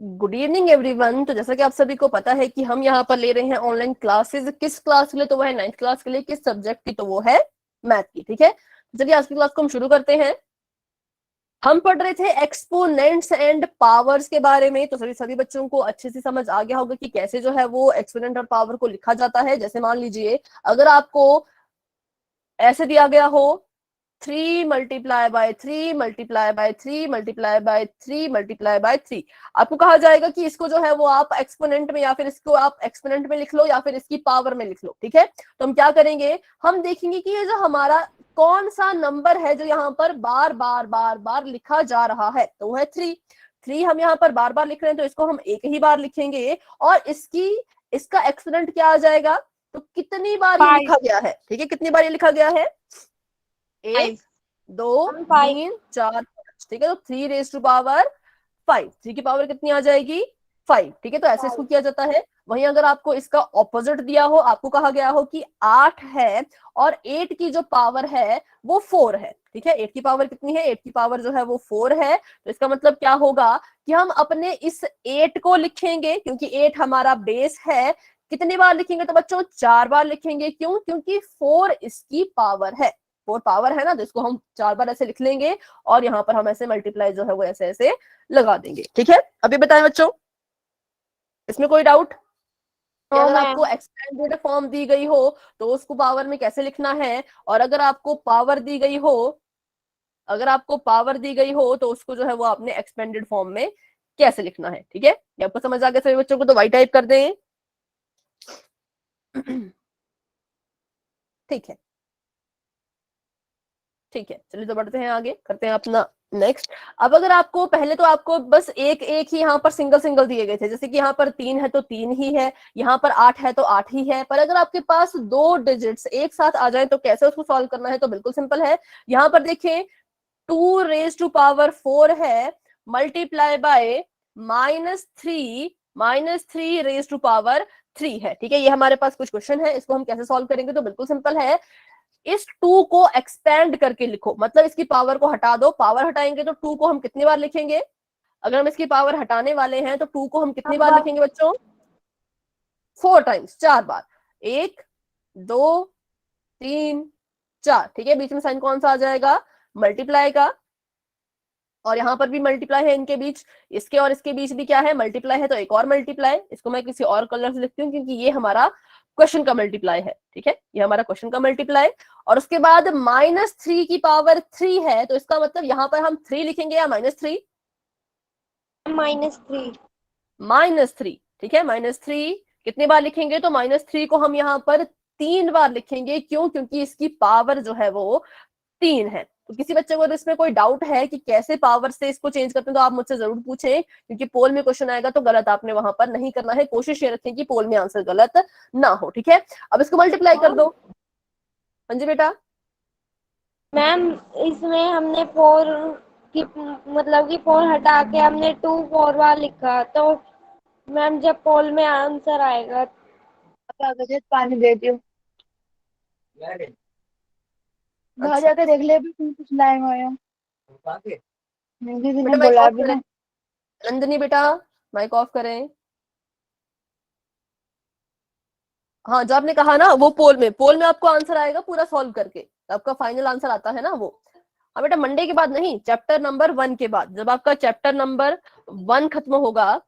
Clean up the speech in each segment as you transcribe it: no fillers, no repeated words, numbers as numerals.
Good evening everyone. तो जैसा कि आप सभी को पता है कि हम यहाँ पर ले रहे हैं ऑनलाइन क्लासेस। किस क्लास के लिए? तो वो है 9th क्लास के लिए। किस सब्जेक्ट की? तो वो है मैथ की। ठीक है, चलिए आज की क्लास को हम शुरू करते हैं। हम पढ़ रहे थे एक्सपोनेंट्स एंड पावर्स के बारे में। तो सभी बच्चों को अच्छे से समझ आ गया होगा कि कैसे जो है वो एक्सपोनेंट और पावर को लिखा जाता है। जैसे मान लीजिए अगर आपको ऐसे दिया गया हो 3 multiply by 3 multiply by 3 multiply by 3 multiply by 3, आपको कहा जाएगा कि इसको जो है वो आप एक्सपोनेंट में या फिर इसको आप एक्सपोनेंट में लिख लो या फिर इसकी पावर में लिख लो। ठीक है, तो हम क्या करेंगे, हम देखेंगे कि ये जो हमारा कौन सा नंबर है जो यहाँ पर बार बार बार बार लिखा जा रहा है, तो वो है 3। हम यहाँ पर बार बार लिख रहे हैं तो इसको हम एक ही बार लिखेंगे और इसका एक्सपोनेंट क्या आ जाएगा, तो कितनी बार ये लिखा गया है। ठीक है, कितनी बार ये लिखा गया है, 1 2 3 4 5। ठीक है, तो 3 रेज टू पावर 5, 3 की पावर कितनी आ जाएगी, 5। ठीक है, तो ऐसे इसको किया जाता है। वहीं अगर आपको इसका ऑपोजिट दिया हो, आपको कहा गया हो कि 8 है और 8 की जो पावर है वो 4 है। ठीक है, 8 की पावर कितनी है, 8 की पावर जो है वो 4 है। तो इसका मतलब क्या होगा कि हम अपने इस 8 को लिखेंगे, क्योंकि 8 हमारा बेस है। कितनी बार लिखेंगे, तो बच्चों 4 बार लिखेंगे। क्यों? क्योंकि 4 इसकी पावर है, 4 पावर है ना, तो इसको हम 4 बार ऐसे लिख लेंगे और यहाँ पर हम ऐसे मल्टीप्लाई जो है वो ऐसे ऐसे लगा देंगे। ठीक है, अभी बताएं बच्चों, इसमें कोई डाउट? अगर आपको एक्सपेंडेड फॉर्म दी गई हो तो उसको पावर में कैसे लिखना है, और अगर आपको पावर दी गई हो, तो उसको जो है वो आपने एक्सपेंडेड फॉर्म में कैसे लिखना है। ठीक है, ये आपको समझ आ गया सभी बच्चों को? तो वाई टाइप कर दें। ठीक है, चलिए तो बढ़ते हैं आगे, करते हैं अपना नेक्स्ट। अब अगर आपको पहले तो आपको बस एक ही यहाँ पर सिंगल दिए गए थे, जैसे कि यहाँ पर 3 है तो 3 ही है, यहाँ पर 8 है तो 8 ही है। पर अगर आपके पास 2 डिजिट्स एक साथ आ जाए तो कैसे उसको सॉल्व करना है, तो बिल्कुल सिंपल है। यहाँ पर देखें 2 रेज टू पावर 4 है multiply by -3 raise to power 3 है। ठीक है, ये हमारे पास कुछ क्वेश्चन है, इसको हम कैसे सॉल्व करेंगे, तो बिल्कुल सिंपल है। इस 2 को एक्सपेंड करके लिखो, मतलब इसकी पावर को हटा दो। पावर हटाएंगे तो 2 को हम कितनी बार लिखेंगे, अगर हम इसकी पावर हटाने वाले हैं तो 2 को हम कितनी बार लिखेंगे बच्चों, 4 टाइम्स, 4 बार। 1 2 3 4। ठीक है, बीच में साइन कौन सा आ जाएगा, मल्टीप्लाई का, और यहाँ पर भी मल्टीप्लाई है इनके बीच, इसके और इसके बीच भी क्या है, मल्टीप्लाई है। तो एक और मल्टीप्लाई, इसको मैं किसी और कलर से लिखती हूँ क्योंकि ये हमारा क्वेश्चन का मल्टीप्लाई है। ठीक है, ये हमारा क्वेश्चन का मल्टीप्लाई। और उसके बाद -3 की पावर 3 है, तो इसका मतलब यहाँ पर हम 3 लिखेंगे या -3, -3। ठीक है, -3 कितनी बार लिखेंगे, तो -3 को हम यहाँ पर 3 बार लिखेंगे। क्यों? क्योंकि इसकी पावर जो है वो 3 है। तो किसी बच्चे को इसमें कोई डाउट है कि कैसे पावर से इसको चेंज करते हैं, तो आप मुझसे जरूर पूछें, क्योंकि पोल में क्वेश्चन आएगा तो गलत आपने वहां पर नहीं करना है। कोशिश ये रखें कि पोल में आंसर गलत ना हो। ठीक है, अब इसको मल्टीप्लाई कर दो। हाँ जी बेटा। मैम इसमें हमने 4 की मतलब कि 4 हटा के हमने 2 4 बार लिखा, तो मैम जब पोल में आंसर आएगा पानी दे दियो, बाहर जाकर देख ले भी कुछ लाए हुए हो। दीदी ने बेटा माइक बोला ऑफ अभी करें, ना। नंदनी बेटा माइक ऑफ करें। हाँ, जो आपने कहा ना वो पोल में आपको आंसर आएगा पूरा सॉल्व करके, आपका फाइनल आंसर आता है ना वो। हाँ बेटा, मंडे के बाद नहीं, चैप्टर नंबर 1 के बाद, जब आपका चैप्टर नंबर 1 खत्म होगा।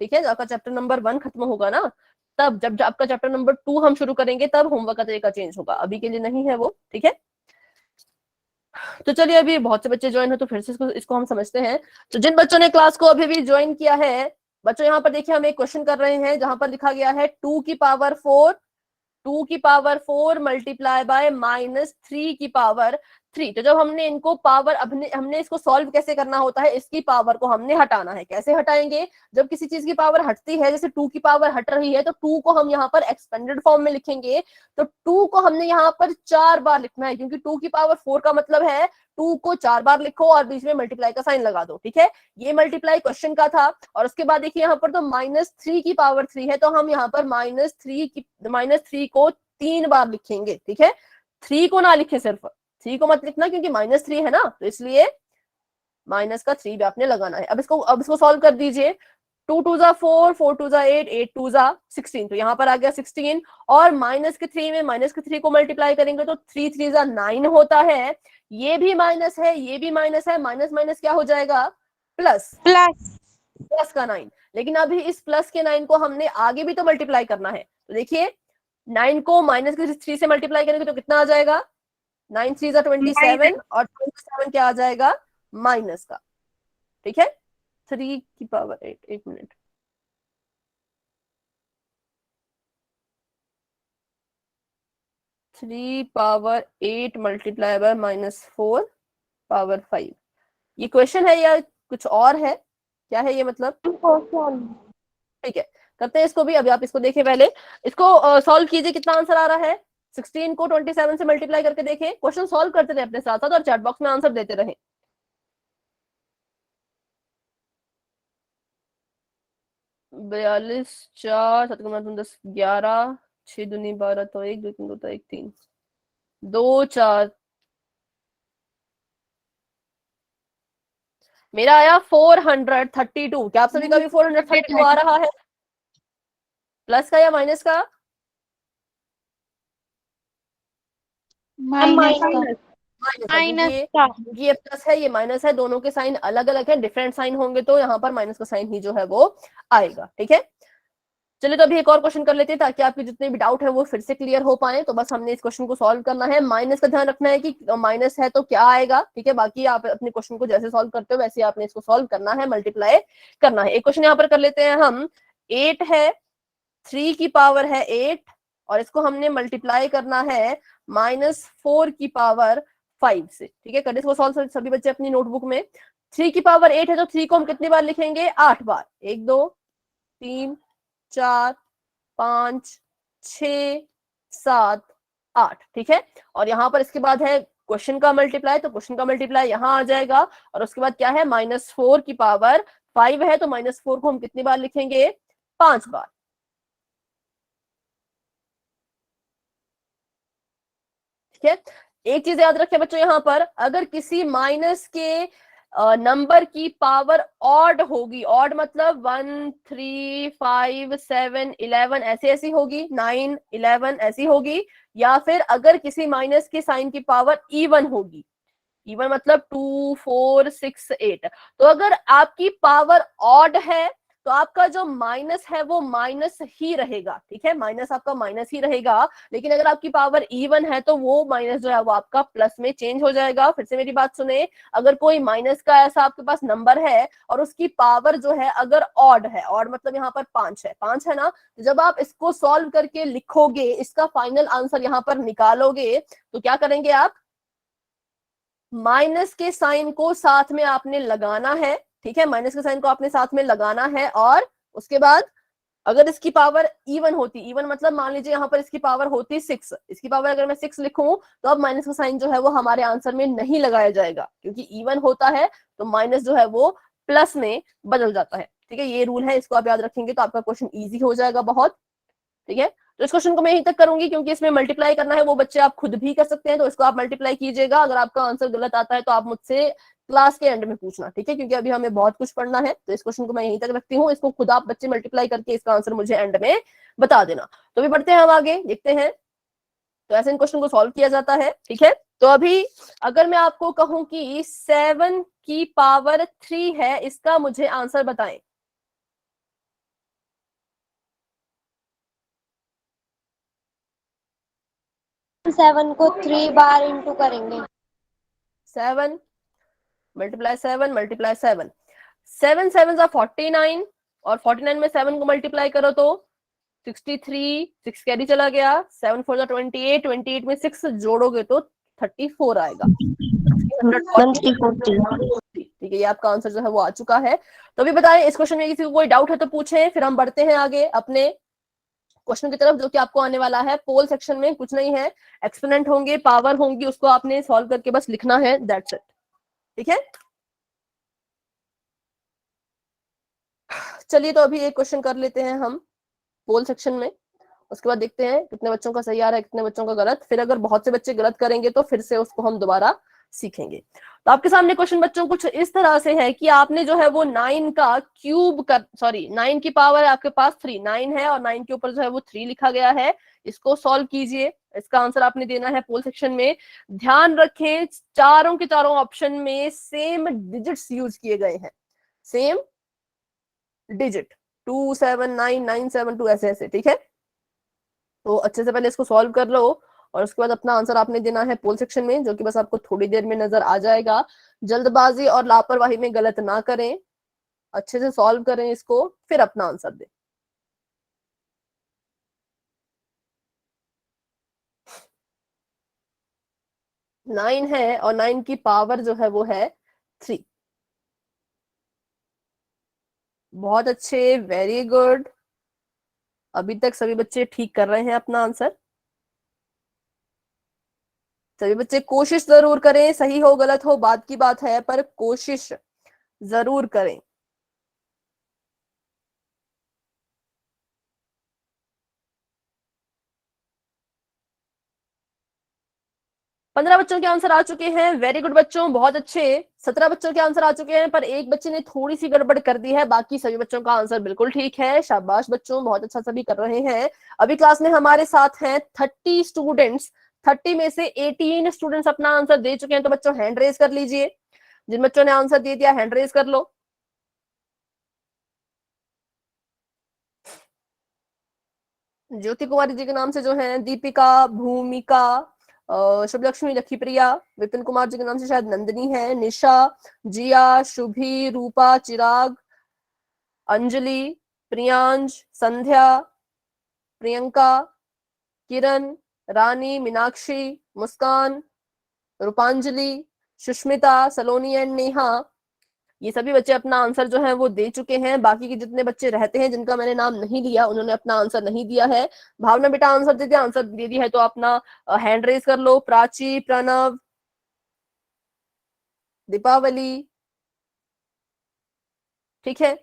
ठीक है, जब आपका चैप्टर नंबर 1 खत्म होगा ना, तब जब आपका चैप्टर नंबर 2 हम शुरू करेंगे तब होमवर्क का तरीका चेंज होगा, अभी के लिए नहीं है वो। ठीक है, तो चलिए अभी बहुत से बच्चे ज्वाइन हो तो फिर से इसको हम समझते हैं। तो जिन बच्चों ने क्लास को अभी भी ज्वाइन किया है, बच्चों यहाँ पर देखिए हम एक क्वेश्चन कर रहे हैं जहां पर लिखा गया है 2 की पावर 4 मल्टीप्लाई बाय -3 की पावर 3। तो जब हमने इनको पावर, हमने इसको सॉल्व कैसे करना होता है, इसकी पावर को हमने हटाना है। कैसे हटाएंगे, जब किसी चीज की पावर हटती है, जैसे 2 की पावर हट रही है, तो 2 को हम यहाँ पर एक्सपेंडेड फॉर्म में लिखेंगे। तो 2 को हमने यहाँ पर 4 बार लिखना है, क्योंकि 2 की पावर 4 का मतलब है 2 को 4 बार लिखो और बीच में मल्टीप्लाई का साइन लगा दो। ठीक है, ये मल्टीप्लाई क्वेश्चन का था। और उसके बाद देखिए यहाँ पर तो -3 की पावर 3 है, तो हम यहाँ पर -3 को 3 बार लिखेंगे। ठीक है, 3 को ना लिखे, सिर्फ 3 को मत लिखना क्योंकि -3 है ना, तो इसलिए माइनस का 3 भी आपने लगाना है। अब इसको सॉल्व कर दीजिए। 2 2 जा 4, 4 2 जा 8, 8 2 जा 16, तो यहाँ पर आ गया 16। और माइनस के 3 में माइनस के 3 को मल्टीप्लाई करेंगे तो 3 3 जा 9 होता है। ये भी माइनस है, ये भी माइनस है, माइनस माइनस क्या हो जाएगा, प्लस, प्लस प्लस का 9। लेकिन अभी इस प्लस के 9 को हमने आगे भी तो मल्टीप्लाई करना है, तो देखिए 9 को माइनस के 3 से मल्टीप्लाई करेंगे तो कितना आ जाएगा, 9 3 जा 27, और 27 क्या आ जाएगा, माइनस का, ठीक है, 3 की पावर 8। एक minute, three power 8 multiply by -4 power 5। ये क्वेश्चन है या कुछ और है, क्या है ये मतलब, क्वेश्चन। ठीक है, करते हैं इसको भी। अभी आप इसको देखिए, पहले इसको सॉल्व कीजिए, कितना आंसर आ रहा है। 16 को 27 से मल्टीप्लाई करके देखें, क्वेश्चन सॉल्व करते रहे अपने साथ साथ और चैट बॉक्स में आंसर देते रहे। 42 4 7 10 11 6 दूनी 12 तो 1 2 3 2 1 3 2 4, मेरा आया 432। क्या आप सभी का भी 432 आ रहा है, प्लस का या माइनस का, माइनस का। माइनस है, माइनस क्योंकि का। ये प्लस है ये माइनस है, दोनों के साइन अलग अलग है, डिफरेंट साइन होंगे तो यहाँ पर माइनस का साइन ही जो है वो आएगा, ठीक है। चलिए तो अभी एक और क्वेश्चन कर लेते हैं ताकि आपके जितने भी डाउट है वो फिर से क्लियर हो पाए। तो बस हमने इस क्वेश्चन को सॉल्व करना है, माइनस का ध्यान रखना है कि माइनस है तो क्या आएगा, ठीक है। बाकी आप अपने क्वेश्चन को जैसे सॉल्व करते हो वैसे आपने इसको सॉल्व करना है, मल्टीप्लाई करना है। एक क्वेश्चन यहाँ पर कर लेते हैं हम, 8 है, 3 की पावर है 8, और इसको हमने मल्टीप्लाई करना है -4 की पावर 5 से, ठीक है। कर इसको सॉल्व सभी बच्चे अपनी नोटबुक में। 3 की पावर 8 है तो 3 को हम कितनी बार लिखेंगे, 8 बार, 1 2 3 4 5 6 7 8, ठीक है। और यहाँ पर इसके बाद है क्वेश्चन का मल्टीप्लाई, तो क्वेश्चन का मल्टीप्लाई यहाँ आ जाएगा। और उसके बाद क्या है, -4 की पावर 5 है तो -4 को हम कितनी बार लिखेंगे, 5 बार, ठीक है। एक चीज याद रखें बच्चों, यहाँ पर अगर किसी माइनस के नंबर की पावर ऑड होगी, ऑड मतलब 1 3 5 7 11 ऐसे ऐसी होगी, 9 11 ऐसी होगी, या फिर अगर किसी माइनस के साइन की पावर इवन होगी, इवन मतलब 2 4 6 8, तो अगर आपकी पावर ऑड है तो आपका जो माइनस है वो माइनस ही रहेगा, ठीक है, माइनस आपका माइनस ही रहेगा। लेकिन अगर आपकी पावर इवन है तो वो माइनस जो है वो आपका प्लस में चेंज हो जाएगा। फिर से मेरी बात सुने, अगर कोई माइनस का ऐसा आपके पास नंबर है और उसकी पावर जो है अगर ऑड है, ऑड मतलब यहाँ पर 5 है, 5 है ना, तो जब आप इसको सॉल्व करके लिखोगे, इसका फाइनल आंसर यहाँ पर निकालोगे, तो क्या करेंगे आप, माइनस के साइन को साथ में आपने लगाना है, ठीक है, माइनस के साइन को आपने साथ में लगाना है। और उसके बाद अगर इसकी पावर इवन होती, इवन मतलब मान लीजिए यहाँ पर इसकी पावर होती 6, इसकी पावर अगर मैं 6 लिखूं तो अब माइनस का साइन जो है वो हमारे आंसर में नहीं लगाया जाएगा, क्योंकि इवन होता है तो माइनस जो है वो प्लस में बदल जाता है, ठीक है। ये रूल है, इसको आप याद रखेंगे तो आपका क्वेश्चन ईजी हो जाएगा बहुत, ठीक है। तो इस क्वेश्चन को मैं यहीं तक करूंगी, क्योंकि इसमें मल्टीप्लाई करना है, वो बच्चे आप खुद भी कर सकते हैं, तो इसको आप मल्टीप्लाई कीजिएगा। अगर आपका आंसर गलत आता है तो आप मुझसे क्लास के एंड में पूछना, ठीक है, क्योंकि अभी हमें बहुत कुछ पढ़ना है। तो इस क्वेश्चन को मैं यहीं तक रखती हूँ, इसको खुद आप बच्चे मल्टीप्लाई करके इसका आंसर मुझे एंड में बता देना। तो भी बढ़ते हैं हम आगे, देखते हैं तो ऐसे इन क्वेश्चन को सॉल्व किया जाता है, ठीक है। तो अभी अगर मैं आपको कहूं कि 7 की पावर 3 है, इसका मुझे आंसर बताएं। 7 को 3 बार इंटू करेंगे। 7 मल्टीप्लाई 7 मल्टीप्लाई 7, 7 7 49, और 49 में 7 को मल्टीप्लाई करो तो 63, 6 कैरी चला गया, 7 4 28, 28 में 6 जोड़ोगे तो 34 आएगा, ठीक है। ये आपका आंसर जो है वो आ चुका है। तो अभी बताएं, इस क्वेश्चन में किसी को कोई डाउट है तो पूछें, फिर हम बढ़ते हैं आगे अपने क्वेश्चन की तरफ, जो कि आपको आने वाला है पोल सेक्शन में। कुछ नहीं है, एक्सपोनेंट होंगे, पावर होंगी, उसको आपने सॉल्व करके बस लिखना है, दैट्स इट, ठीक है। चलिए तो अभी एक क्वेश्चन कर लेते हैं हम पोल सेक्शन में, उसके बाद देखते हैं कितने बच्चों का सही आ रहा है, कितने बच्चों का गलत। फिर अगर बहुत से बच्चे गलत करेंगे तो फिर से उसको हम दोबारा सीखेंगे। तो आपके सामने क्वेश्चन बच्चों कुछ इस तरह से है कि आपने जो है वो 9 का क्यूब कर, सॉरी 9 की पावर है आपके पास 3, 9 है और 9 के ऊपर जो है वो 3 लिखा गया है। इसको सॉल्व कीजिए, इसका आंसर आपने देना है पोल सेक्शन में। ध्यान रखें चारों के चारों ऑप्शन में सेम डिजिट्स यूज किए गए हैं, सेम डिजिट 27997 ऐसे ऐसे, ठीक है। तो अच्छे से पहले इसको सॉल्व कर लो और उसके बाद अपना आंसर आपने देना है पोल सेक्शन में, जो कि बस आपको थोड़ी देर में नजर आ जाएगा। जल्दबाजी और लापरवाही में गलत ना करें, अच्छे से सॉल्व करें इसको, फिर अपना आंसर दें। नाइन है और 9 की पावर जो है वो है 3। बहुत अच्छे, वेरी गुड। अभी तक सभी बच्चे ठीक कर रहे हैं अपना आंसर। सभी बच्चे कोशिश जरूर करें, सही हो गलत हो बात की बात है, पर कोशिश जरूर करें। 15 बच्चों के आंसर आ चुके हैं, वेरी गुड बच्चों, बहुत अच्छे। 17 बच्चों के आंसर आ चुके हैं, पर एक बच्चे ने थोड़ी सी गड़बड़ कर दी है, बाकी सभी बच्चों का आंसर बिल्कुल ठीक है। शाबाश बच्चों, बहुत अच्छा सभी कर रहे हैं। अभी क्लास में हमारे साथ हैं 30 स्टूडेंट्स। 30 में से 18 स्टूडेंट्स अपना आंसर दे चुके हैं। तो बच्चों हैंड रेज कर लीजिए, जिन बच्चों ने आंसर दे दिया हैंड रेज कर लो। ज्योति कुमारी जी के नाम से जो है दीपिका, भूमिका, शुभ लक्ष्मी, लक्की प्रिया, विपिन कुमार जी के नाम से शायद नंदिनी है, निशा, जिया, शुभी, रूपा, चिराग, अंजलि, प्रियांश, संध्या, प्रियंका, किरण, रानी, मीनाक्षी, मुस्कान, रूपांजलि, सुष्मिता, सलोनी एंड नेहा, ये सभी बच्चे अपना आंसर जो है वो दे चुके हैं। बाकी के जितने बच्चे रहते हैं जिनका मैंने नाम नहीं लिया, उन्होंने अपना आंसर नहीं दिया है। भावना बेटा आंसर दे दिया, आंसर दे दिया है तो अपना हैंड रेज कर लो। प्राची, प्रणव, दीपावली, ठीक है।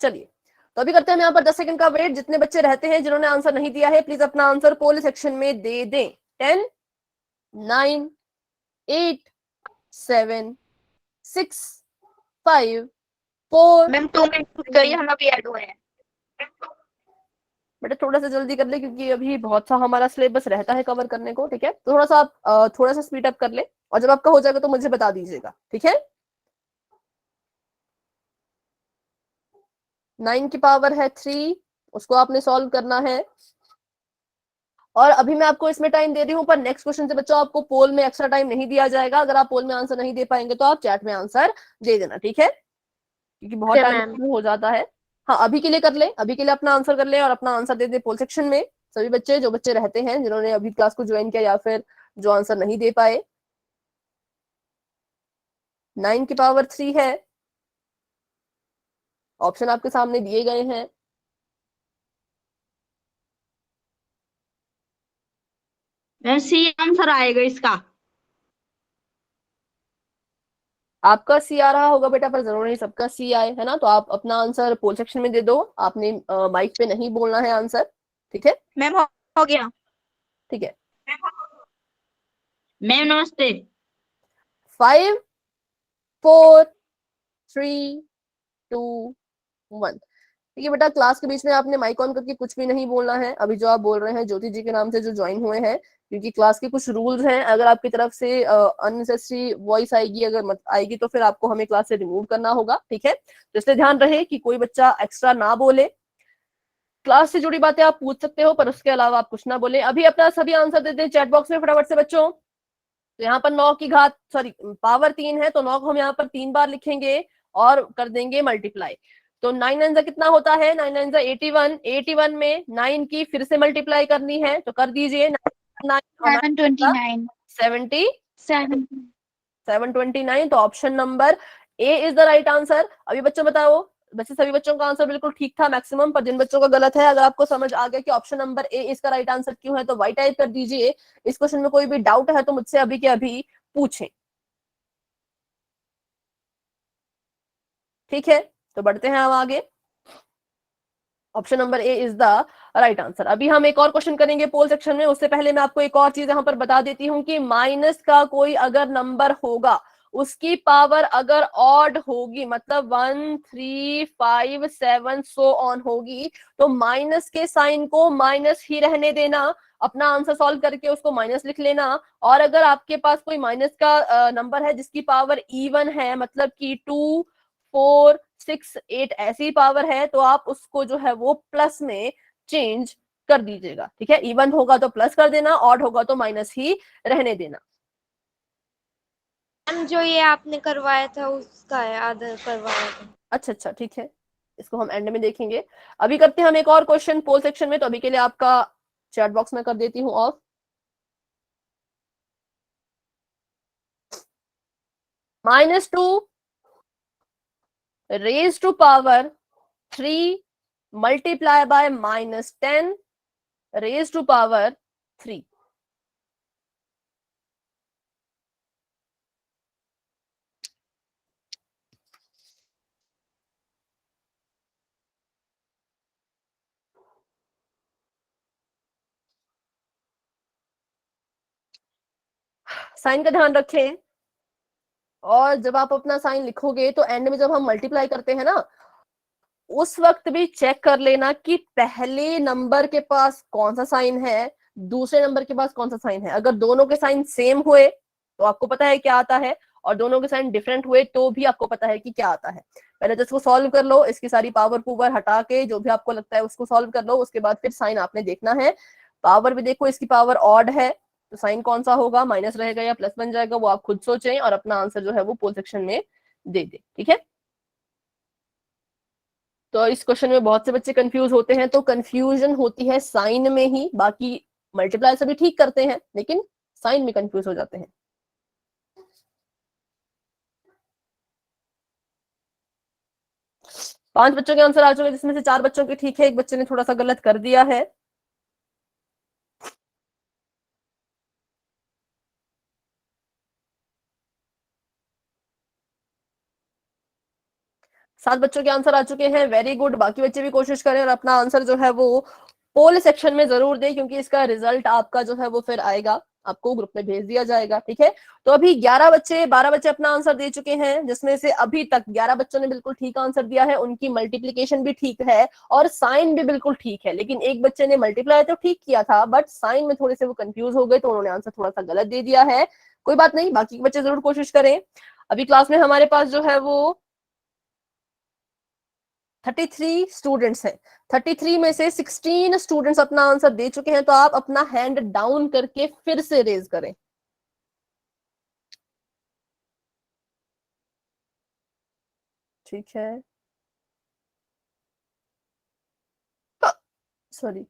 चलिए, तो अभी करते हैं हम यहाँ पर 10 सेकंड का वेट। जितने बच्चे रहते हैं जिन्होंने आंसर नहीं दिया है, प्लीज अपना आंसर पोल सेक्शन में दे दें। 10, 9, 8, 7, 6, 5, 4। मैम 2 मिनट गई, हम अभी ऐड हुए हैं। बेटा थोड़ा सा जल्दी कर ले, क्योंकि अभी बहुत सा हमारा सिलेबस रहता है कवर करने को, ठीक है। तो थोड़ा सा आप थोड़ा सा स्पीड अप कर ले, और जब आपका हो जाएगा तो मुझे बता दीजिएगा, ठीक है। 9 की पावर है 3, उसको आपने सॉल्व करना है। और अभी मैं आपको इसमें टाइम दे रही हूँ, पर नेक्स्ट क्वेश्चन से बच्चों आपको पोल में एक्स्ट्रा टाइम नहीं दिया जाएगा। अगर आप पोल में आंसर नहीं दे पाएंगे तो आप चैट में आंसर दे देना, ठीक है, क्योंकि बहुत ओके टाइम मैम। हो जाता है। हाँ, अभी के लिए कर ले, अभी के लिए अपना आंसर कर ले और अपना आंसर दे दे पोल सेक्शन में। सभी बच्चे, जो बच्चे रहते हैं जिन्होंने अभी क्लास को ज्वाइन किया या फिर जो आंसर नहीं दे पाए। 9 की पावर 3 है, ऑप्शन आपके सामने दिए गए हैं। मैम सी आंसर आएगा इसका। आपका सी आ रहा होगा बेटा, पर जरूर नहीं सबका सी आए, है ना। तो आप अपना आंसर पोल सेक्शन में दे दो, आपने माइक पे नहीं बोलना है आंसर, ठीक है। मैम हो गया। ठीक है, मैम नमस्ते। 5, 4, 3, 2, 1। ठीक है बेटा, क्लास के बीच में आपने माइक ऑन करके कुछ भी नहीं बोलना है। अभी जो आप बोल रहे हैं ज्योति जी के नाम से जो ज्वाइन हुए हैं, क्योंकि क्लास के कुछ रूल्स हैं, अगर आपकी तरफ से अननेसेसरी वॉइस आएगी, अगर मत आएगी तो फिर आपको हमें क्लास से रिमूव करना होगा, ठीक है। तो इसलिए ध्यान रहे कि कोई बच्चा एक्स्ट्रा ना बोले। क्लास से जुड़ी बातें आप पूछ सकते हो, पर उसके अलावा आप कुछ ना बोले। अभी अपना सभी आंसर दे दें चैट बॉक्स में फटाफट से बच्चों। तो यहाँ पर 9 की घात, सॉरी पावर 3 है, तो 9 को हम यहाँ पर 3 बार लिखेंगे और कर देंगे मल्टीप्लाई। तो 9 9 जा कितना होता है, 9 9 जा 81। 81 में 9 की फिर से मल्टीप्लाई करनी है, तो कर दीजिए। 9 और 729। 70, 7। 729। तो option number A is the right answer. अभी बच्चों बताओ, वैसे सभी बच्चों का आंसर बिल्कुल ठीक था मैक्सिमम, पर जिन बच्चों का गलत है, अगर आपको समझ आ गया कि ऑप्शन नंबर ए इसका राइट आंसर क्यों है, तो वाई टाइप कर दीजिए। इस क्वेश्चन में कोई भी डाउट है तो मुझसे अभी के अभी पूछें, ठीक है। तो बढ़ते हैं हम आगे। Option number A is the right answer. अभी हम एक और क्वेश्चन करेंगे पोल सेक्शन में, उससे पहले मैं आपको एक और चीज यहां पर बता देती हूँ कि माइनस का कोई अगर नंबर होगा, उसकी पावर अगर ऑड होगी, मतलब 1 3 5 7 सो ऑन होगी, तो माइनस के साइन को माइनस ही रहने देना, अपना आंसर सॉल्व करके उसको माइनस लिख लेना। और अगर आपके पास कोई माइनस का नंबर है जिसकी पावर इवन है, मतलब कि 2 4 6 8 ऐसी पावर है, तो आप उसको जो है वो प्लस में चेंज कर दीजिएगा। ठीक है, इवन होगा तो प्लस कर देना, ऑड होगा तो माइनस ही रहने देना। मैम जो ये आपने करवाया था उसका है, आधा करवाया था। अच्छा अच्छा, ठीक है, इसको हम एंड में देखेंगे। अभी करते हैं हम एक और क्वेश्चन पोल सेक्शन में, तो अभी के लिए आपका चैट बॉक्स में कर देती हूँ of. -2 raised to power 3 multiply by -10 raised to power 3। Sign का ध्यान रखें, और जब आप अपना साइन लिखोगे तो एंड में जब हम मल्टीप्लाई करते हैं ना, उस वक्त भी चेक कर लेना कि पहले नंबर के पास कौन सा साइन है, दूसरे नंबर के पास कौन सा साइन है। अगर दोनों के साइन सेम हुए तो आपको पता है क्या आता है, और दोनों के साइन डिफरेंट हुए तो भी आपको पता है कि क्या आता है। पहले तो इसको सॉल्व कर लो, इसकी सारी पावर पुवर हटा के जो भी आपको लगता है उसको सॉल्व कर लो, उसके बाद फिर साइन आपने देखना है। पावर भी देखो, इसकी पावर ऑड है तो साइन कौन सा होगा, माइनस रहेगा या प्लस बन जाएगा, वो आप खुद सोचें और अपना आंसर जो है वो पोल सेक्शन में दे दे। ठीक है, तो इस क्वेश्चन में बहुत से बच्चे कंफ्यूज होते हैं, तो कंफ्यूजन होती है साइन में ही, बाकी मल्टीप्लाई सभी ठीक करते हैं लेकिन साइन में कंफ्यूज हो जाते हैं। पांच बच्चों के आंसर आ चुके हैं, जिसमें से 4 बच्चों के ठीक है, एक बच्चे ने थोड़ा सा गलत कर दिया है। सात बच्चों के आंसर आ चुके हैं, वेरी गुड। बाकी बच्चे भी कोशिश करें और अपना आंसर जो है वो पोल सेक्शन में जरूर दें, क्योंकि इसका रिजल्ट आपका जो है वो फिर आएगा, आपको ग्रुप में भेज दिया जाएगा। ठीक है, तो अभी 12 बच्चे अपना आंसर दे चुके हैं, जिसमें से अभी तक 11 बच्चों ने बिल्कुल ठीक आंसर दिया है, उनकी मल्टीप्लीकेशन भी ठीक है और साइन भी बिल्कुल ठीक है। लेकिन एक बच्चे ने मल्टीप्लाई तो ठीक किया था, बट साइन में थोड़े से वो कंफ्यूज हो गए, तो उन्होंने आंसर थोड़ा सा गलत दे दिया है। कोई बात नहीं, बाकी के बच्चे जरूर कोशिश करें। अभी क्लास में हमारे पास जो है वो 33 स्टूडेंट्स हैं। 33 में से 16 स्टूडेंट्स अपना आंसर दे चुके हैं, तो आप अपना हैंड डाउन करके फिर से रेज करें। ठीक है, सॉरी,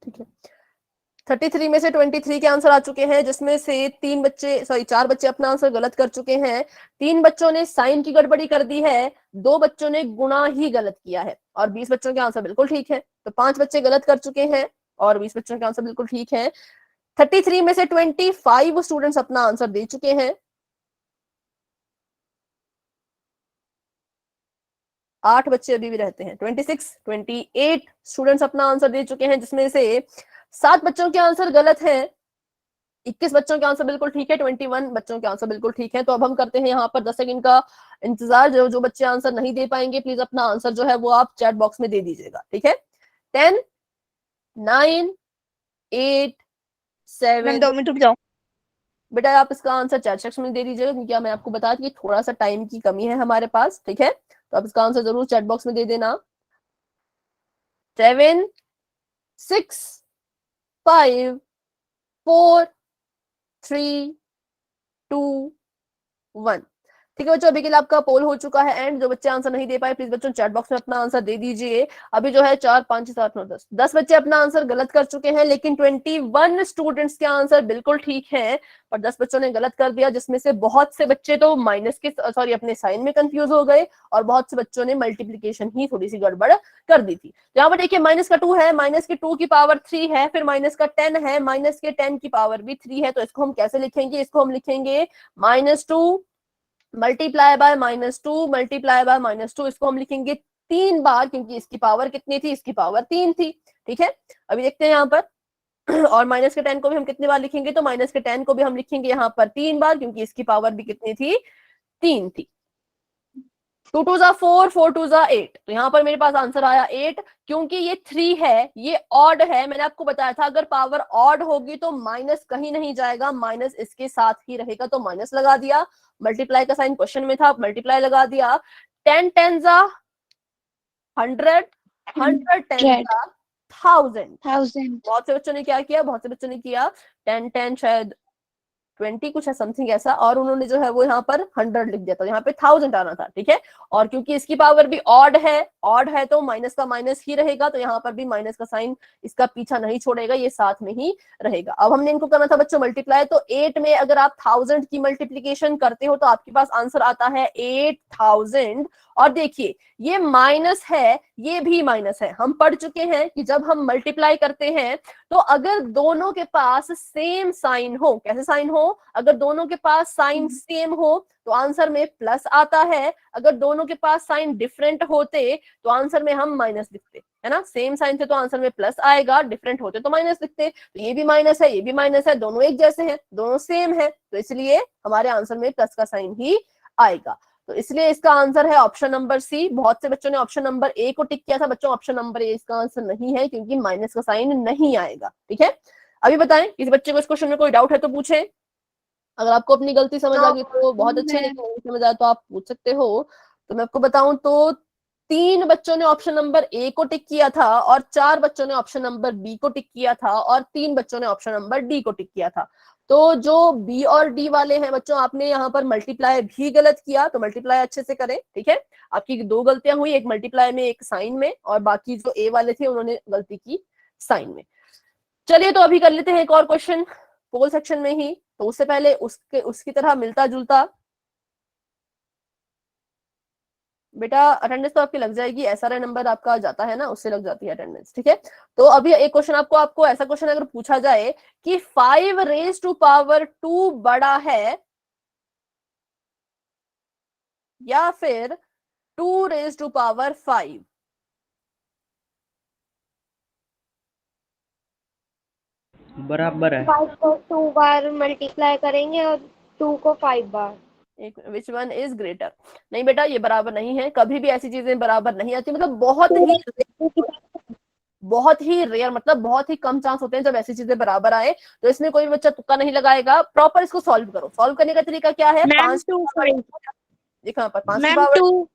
ठीक है। 33 में से 23 के आंसर आ चुके हैं, जिसमें से 4 बच्चे अपना आंसर गलत कर चुके हैं। 3 बच्चों ने साइन की गड़बड़ी कर दी है, 2 बच्चों ने गुणा ही गलत किया है, और 20 बच्चों के आंसर बिल्कुल ठीक है। तो 5 बच्चे गलत कर चुके हैं और 20 बच्चों के आंसर बिल्कुल ठीक है। 33 में से 25 स्टूडेंट्स अपना आंसर दे चुके हैं। 8 बच्चे अभी भी रहते हैं। 28 स्टूडेंट्स अपना आंसर दे चुके हैं, जिसमें से 7 बच्चों के आंसर गलत हैं, 21 बच्चों के आंसर बिल्कुल ठीक है, 21 बच्चों के आंसर बिल्कुल ठीक है। तो अब हम करते हैं यहाँ पर 10 सेकंड का इंतजार। जो बच्चे आंसर नहीं दे पाएंगे, प्लीज अपना आंसर जो है वो आप चैट बॉक्स में दे दीजिएगा। ठीक है, 10 9 8 मैम 7। 2 मिनट रुक जाओ। बेटा आप इसका आंसर चैट सेक्शन में दे दीजिएगा, क्योंकि मैं आपको बता दी थोड़ा सा टाइम की कमी है हमारे पास। ठीक है, तो आप इसका आंसर जरूर चैट बॉक्स में दे देना। 7 6 5 4 3 2 1। ठीक है बच्चों, अभी के लिए आपका पोल हो चुका है एंड। जो बच्चे आंसर नहीं दे पाए, प्लीज बच्चों चैट बॉक्स में अपना आंसर दे दीजिए। अभी जो है 4 5 7 9 10 बच्चे अपना आंसर गलत कर चुके हैं, लेकिन 21 स्टूडेंट्स के आंसर बिल्कुल ठीक है और 10 बच्चों ने गलत कर दिया, जिसमें से बहुत से बच्चे तो अपने साइन में कंफ्यूज हो गए और बहुत से बच्चों ने मल्टीप्लीकेशन ही थोड़ी सी गड़बड़ कर दी थी। तो यहाँ पर देखिए माइनस का 2 है, माइनस के 2 की पावर 3 है, फिर माइनस का 10 है, माइनस के 10 की पावर भी 3 है। तो इसको हम कैसे लिखेंगे, इसको हम लिखेंगे -2 मल्टीप्लाई बाय -2 मल्टीप्लाई बाय -2, इसको हम लिखेंगे 3 बार, क्योंकि इसकी पावर कितनी थी, इसकी पावर 3 थी। ठीक है, अभी देखते हैं यहाँ पर और माइनस के 10 को भी हम कितनी बार लिखेंगे, तो माइनस के 10 को भी हम लिखेंगे यहाँ पर 3 बार, क्योंकि इसकी पावर भी कितनी थी, 3 थी। 2 2 जा 4, 4 2 जा 8, तो यहाँ पर मेरे पास आंसर आया 8। क्योंकि ये 3 है, ये ऑड है, मैंने आपको बताया था अगर पावर ऑड होगी तो माइनस कहीं नहीं जाएगा, माइनस इसके साथ ही रहेगा, तो माइनस लगा दिया। मल्टीप्लाई का साइन क्वेश्चन में था, मल्टीप्लाई लगा दिया। 10 10 जा 100, 100 10 जा 1000। 1000। बहुत से बच्चों ने क्या किया, बहुत से बच्चों ने किया 10 10 शायद 20 कुछ है समथिंग ऐसा, और उन्होंने जो है वो यहाँ पर 100 लिख दिया, तो यहाँ पे 1000 आना था। ठीक है, और क्योंकि इसकी पावर भी ऑड है तो माइनस का माइनस ही रहेगा, तो यहाँ पर भी माइनस का साइन इसका पीछा नहीं छोड़ेगा, ये साथ में ही रहेगा। अब हमने इनको करना था बच्चों मल्टीप्लाई, तो 8 में अगर आप 1000 की मल्टीप्लीकेशन करते हो तो आपके पास आंसर आता है 8000। और देखिए ये माइनस है, ये भी माइनस है। हम पढ़ चुके हैं कि जब हम मल्टीप्लाई करते हैं तो अगर दोनों के पास सेम साइन हो, कैसे साइन हो, अगर दोनों के पास साइन सेम हो तो आंसर में प्लस आता है, अगर दोनों के पास साइन डिफरेंट होते तो आंसर में हम माइनस लिखते, है ना। सेम साइन थे तो आंसर में प्लस आएगा, डिफरेंट होते तो माइनस लिखते। तो ये भी माइनस है, ये भी माइनस है, दोनों एक जैसे हैं, दोनों सेम है, तो इसलिए हमारे आंसर में प्लस का साइन ही आएगा। तो इसलिए इसका आंसर है ऑप्शन नंबर सी। बहुत से बच्चों ने ऑप्शन नंबर ए को टिक किया था, बच्चों ऑप्शन नंबर ए इसका आंसर नहीं है, क्योंकि माइनस का साइन नहीं आएगा। ठीक है, अभी बताएं किसी बच्चे को इस क्वेश्चन में कोई डाउट है तो पूछे। अगर आपको अपनी गलती समझ आ गई तो बहुत अच्छे, लेकिन नहीं समझ आया तो आप पूछ सकते हो। तो मैं आपको बताऊं तो 3 बच्चों ने ऑप्शन नंबर ए को टिक किया था, और 4 बच्चों ने ऑप्शन नंबर बी को टिक किया था, और 3 बच्चों ने ऑप्शन नंबर डी को टिक किया था। तो जो बी और डी वाले हैं बच्चों, आपने यहाँ पर मल्टीप्लाई भी गलत किया, तो मल्टीप्लाई अच्छे से करें। ठीक है, आपकी 2 गलतियां हुई, एक मल्टीप्लाई में एक साइन में, और बाकी जो ए वाले थे उन्होंने गलती की साइन में। चलिए तो अभी कर लेते हैं एक और क्वेश्चन पोल सेक्शन में ही। तो उससे पहले उसकी तरह मिलता जुलता, बेटा अटेंडेंस तो आपकी लग जाएगी, एसआरआई नंबर आपका जाता है ना, उससे लग जाती है अटेंडेंस। ठीक है, तो अभी एक क्वेश्चन आपको ऐसा क्वेश्चन अगर पूछा जाए कि 5 रेज टू पावर 2 बड़ा है या फिर 2 रेज टू पावर 5, बराबर है। 5 को 2 बार मल्टीप्लाई करेंगे और 2 को 5 बार। Which one is greater. नहीं बेटा ये बराबर नहीं है, कभी भी ऐसी चीजें बराबर नहीं आती, मतलब बहुत ही रेयर, मतलब बहुत ही कम चांस होते हैं जब ऐसी चीजें बराबर आए। तो इसमें कोई बच्चा तुक्का नहीं लगाएगा, प्रॉपर इसको सॉल्व करो। सॉल्व करने का तरीका क्या है, मैम 5 टू फाइव देखो यहाँ पर 5 की मैम पावर, टू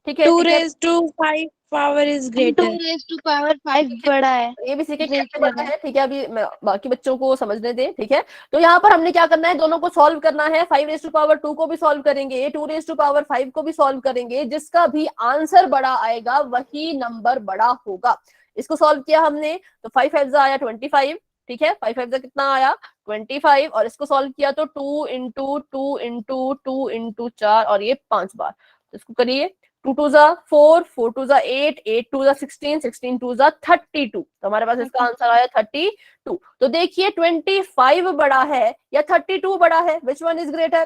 ठीक है टू ठीक है, raise to 5 power is 2 greater. Raise to power 5 बड़ा है, ये भी सीखे कैसे ग्रेटर बढ़ना है। है। ठीक है, अभी बाकी बच्चों को समझने दें। ठीक है, तो यहाँ पर हमने क्या करना है, दोनों को सॉल्व करना है। 5 रेज टू पावर 2 को भी सॉल्व करेंगे, 2 रेज टू पावर 5 को भी सॉल्व करेंगे, जिसका भी आंसर बड़ा आएगा वही नंबर बड़ा होगा। इसको सॉल्व किया हमने तो 5 5 आया 25। ठीक है, 5 5 कितना आया 25, और इसको सॉल्व किया तो 2 इंटू 2 इंटू 2 इंटू 4, और ये 5 बार। तो इसको करिए, 2 2 जा 4, 4 2 जा 8, 8 2 जा 16, 16 2 जा 32। तो हमारे पास इसका आंसर आया 32। तो देखिए 25 बड़ा है या 32 बड़ा है, विच वन इज ग्रेटर।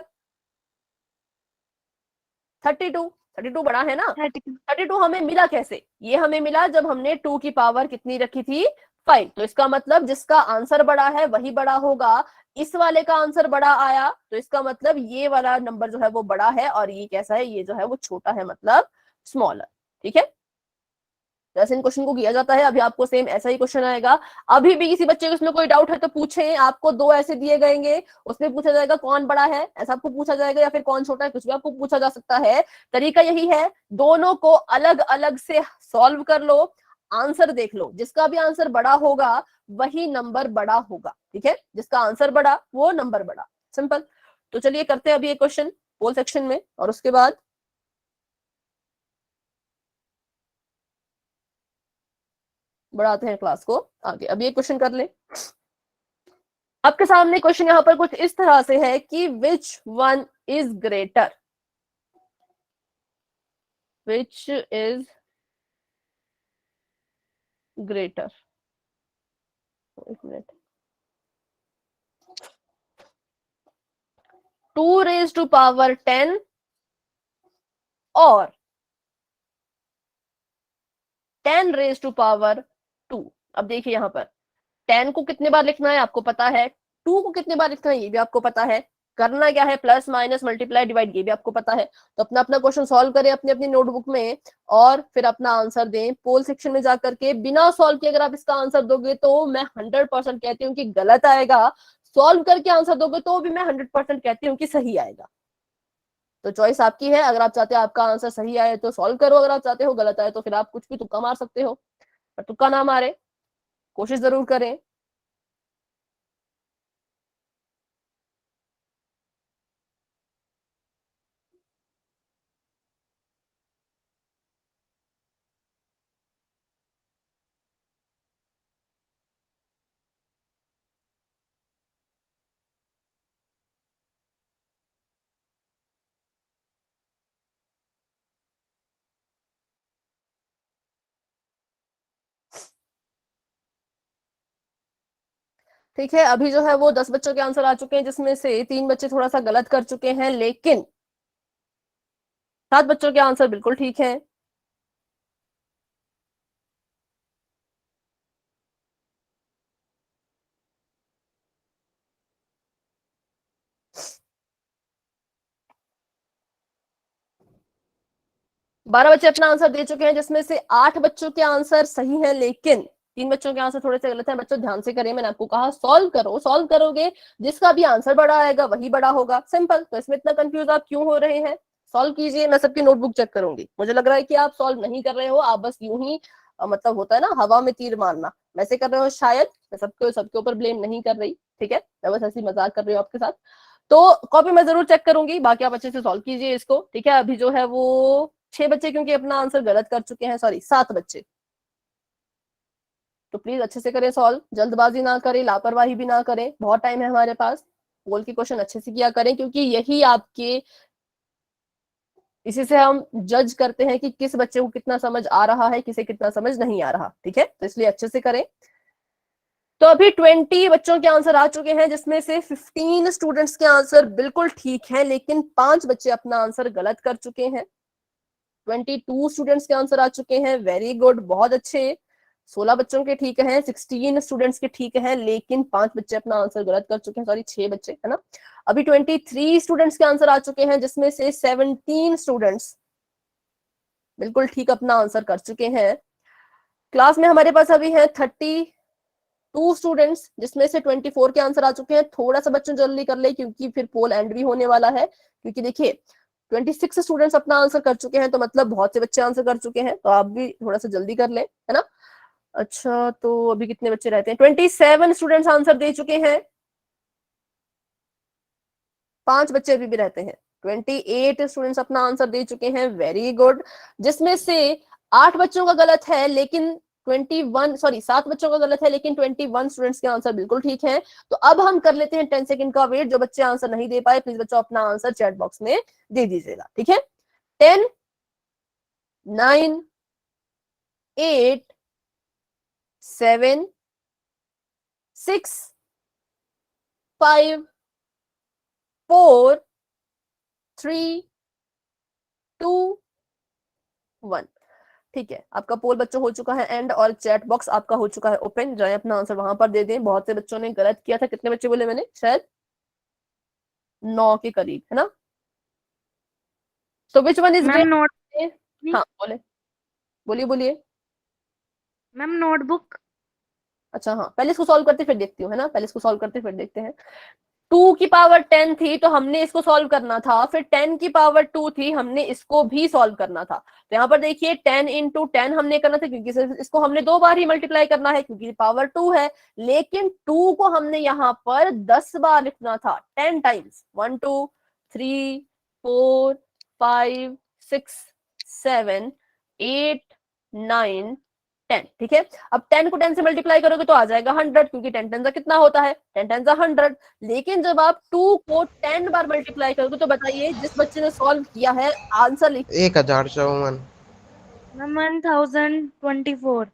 32, 32 बड़ा है ना। 32। 32 हमें मिला कैसे, ये हमें मिला जब हमने 2 की पावर कितनी रखी थी 5। तो इसका मतलब जिसका आंसर बड़ा है वही बड़ा होगा। इस वाले का आंसर बड़ा आया तो इसका मतलब ये वाला नंबर जो है वो बड़ा है, और ये कैसा है, ये जो है वो छोटा है, मतलब स्मॉलर। ठीक है, जैसे इन क्वेश्चन को किया जाता है, अभी आपको सेम ऐसा ही क्वेश्चन आएगा। अभी भी किसी बच्चे को इसमें कोई डाउट है तो पूछें, आपको 2 ऐसे दिए गएंगे, उसमें पूछा जाएगा कौन बड़ा है, ऐसा आपको पूछा जाएगा, या फिर कौन छोटा है, कुछ भी आपको पूछा जा सकता है। तरीका यही है, दोनों को अलग अलग से सॉल्व कर लो, आंसर देख लो, जिसका भी आंसर बड़ा होगा वही नंबर बड़ा होगा। ठीक है, जिसका आंसर बड़ा वो नंबर बड़ा, सिंपल। तो चलिए करते हैं अभी एक क्वेश्चन पोल सेक्शन में, और उसके बाद बढ़ाते हैं क्लास को आगे। अब ये क्वेश्चन कर ले, आपके सामने क्वेश्चन यहाँ पर कुछ इस तरह से है कि विच one is greater, which is greater. एक मिनट, 2 रेज टू पावर 10 और 10 रेज टू पावर 2। अब देखिए यहाँ पर 10 को कितने बार लिखना है आपको पता है, 2 को कितने बार लिखना है ये भी आपको पता है, करना क्या है प्लस माइनस मल्टीप्लाई डिवाइड ये भी आपको पता है। तो अपना अपना क्वेश्चन सॉल्व करें अपनी अपनी नोटबुक में और फिर अपना आंसर दें पोल सेक्शन में जाकर के। बिना सॉल्व किए अगर आप इसका आंसर दोगे तो मैं 100% कहती हूँ कि गलत आएगा, सॉल्व करके आंसर दोगे तो भी मैं 100% कहती हूँ कि सही आएगा। तो चॉइस आपकी है, अगर आप चाहते हो आपका आंसर सही आए तो सॉल्व करो, अगर आप चाहते हो गलत आए तो फिर आप कुछ भी तुक्का मार सकते हो, पर तुक्का ना मारे, कोशिश जरूर करें। ठीक है, अभी जो है वो 10 बच्चों के आंसर आ चुके हैं, जिसमें से 3 बच्चे थोड़ा सा गलत कर चुके हैं, लेकिन 7 बच्चों के आंसर बिल्कुल ठीक है। बारह बच्चे अपना आंसर दे चुके हैं, जिसमें से 8 बच्चों के आंसर सही हैं, लेकिन 3 बच्चों के आंसर थोड़े से गलत हैं। बच्चों ध्यान से करें, मैंने आपको कहा सॉल्व करो, सॉल्व करोगे जिसका भी आंसर बड़ा आएगा वही बड़ा होगा, सिंपल। तो इसमें इतना कंफ्यूज आप क्यों हो रहे हैं? सॉल्व कीजिए, मैं सबकी नोटबुक चेक करूंगी। मुझे लग रहा है कि आप सॉल्व नहीं कर रहे हो, आप बस यूं ही मतलब होता है ना हवा में तीर मारना, वैसे कर रहे हो शायद। मैं सबके ऊपर ब्लेम नहीं कर रही, ठीक है, मैं बस ऐसी मजाक कर रही हूँ आपके साथ। तो कॉपी मैं जरूर चेक करूंगी, बाकी आप अच्छे से सॉल्व कीजिए इसको, ठीक है। अभी जो है वो 6 बच्चे क्योंकि अपना आंसर गलत कर चुके हैं, सॉरी 7 बच्चे। तो प्लीज अच्छे से करें सॉल्व, जल्दबाजी ना करें, लापरवाही भी ना करें, बहुत टाइम है हमारे पास। पोल के क्वेश्चन अच्छे से किया करें, क्योंकि यही आपके, इसी से हम जज करते हैं कि किस बच्चे को कितना समझ आ रहा है, किसे कितना समझ नहीं आ रहा, ठीक है। तो इसलिए अच्छे से करें। तो अभी 20 बच्चों के आंसर आ चुके हैं, जिसमें से 15 स्टूडेंट्स के आंसर बिल्कुल ठीक है, लेकिन 5 बच्चे अपना आंसर गलत कर चुके हैं। 22 स्टूडेंट्स के आंसर आ चुके हैं, वेरी गुड, बहुत अच्छे। 16 बच्चों के ठीक हैं, 16 स्टूडेंट्स के ठीक हैं, लेकिन 5 बच्चे अपना आंसर गलत कर चुके हैं, सॉरी 6 बच्चे, है ना। अभी 23 स्टूडेंट्स के आंसर आ चुके हैं, जिसमें से 17 स्टूडेंट्स बिल्कुल ठीक अपना आंसर कर चुके हैं। क्लास में हमारे पास अभी है 32 स्टूडेंट्स, जिसमें से 24 के आंसर आ चुके हैं। थोड़ा सा बच्चों जल्दी कर ले, क्योंकि फिर पोल एंड भी होने वाला है। क्योंकि देखिए 26 स्टूडेंट्स अपना आंसर कर चुके हैं, तो मतलब बहुत से बच्चे आंसर कर चुके हैं, तो आप भी थोड़ा सा जल्दी कर ले, है ना। अच्छा, तो अभी कितने बच्चे रहते हैं? 27 स्टूडेंट्स आंसर दे चुके हैं, 5 बच्चे अभी भी रहते हैं। 28 स्टूडेंट्स अपना आंसर दे चुके हैं, वेरी गुड, जिसमें से 8 बच्चों का गलत है, लेकिन 7 बच्चों का गलत है, लेकिन 21 स्टूडेंट्स के आंसर बिल्कुल ठीक है। तो अब हम कर लेते हैं 10 सेकंड का वेट। जो बच्चे आंसर नहीं दे पाए, प्लीज बच्चों अपना आंसर चैट बॉक्स में दे दीजिएगा, ठीक है। 10, 9, 8, 7, 6, 5, 4, 3, 2, 1। ठीक है, आपका पोल बच्चों हो चुका है एंड, और चैट बॉक्स आपका हो चुका है ओपन। जाए अपना आंसर वहां पर दे दें। बहुत से बच्चों ने गलत किया था, कितने बच्चे बोले मैंने? शायद 9 के करीब, है ना। So which one is ma'am great? Note हाँ बोले, बोलिए बोलिए। Ma'am notebook. अच्छा हाँ, पहले इसको सॉल्व करते फिर देखती हूँ, है ना, पहले इसको सॉल्व करते फिर देखते हैं। 2 की पावर 10 थी तो हमने इसको सॉल्व करना था, फिर 10 की पावर 2 थी, हमने इसको भी सॉल्व करना था। तो यहाँ पर देखिए 10 इंटू 10 हमने करना था, क्योंकि इसको हमने 2 बार ही मल्टीप्लाई करना है, क्योंकि पावर 2 है। लेकिन 2 को हमने यहाँ पर 10 बार लिखना था, 10 टाइम्स, 1 2 3 4 5 6 7 8 9 10, ठीक है। अब 10 को 10 से मल्टीप्लाई करोगे तो आ जाएगा 100, क्योंकि 10 10 कितना होता है? 10 10 100। लेकिन जब आप 2 को 10 बार मल्टीप्लाई करोगे तो बताइए, जिस बच्चे ने सॉल्व किया है आंसर लिख 1054। मैम 1024।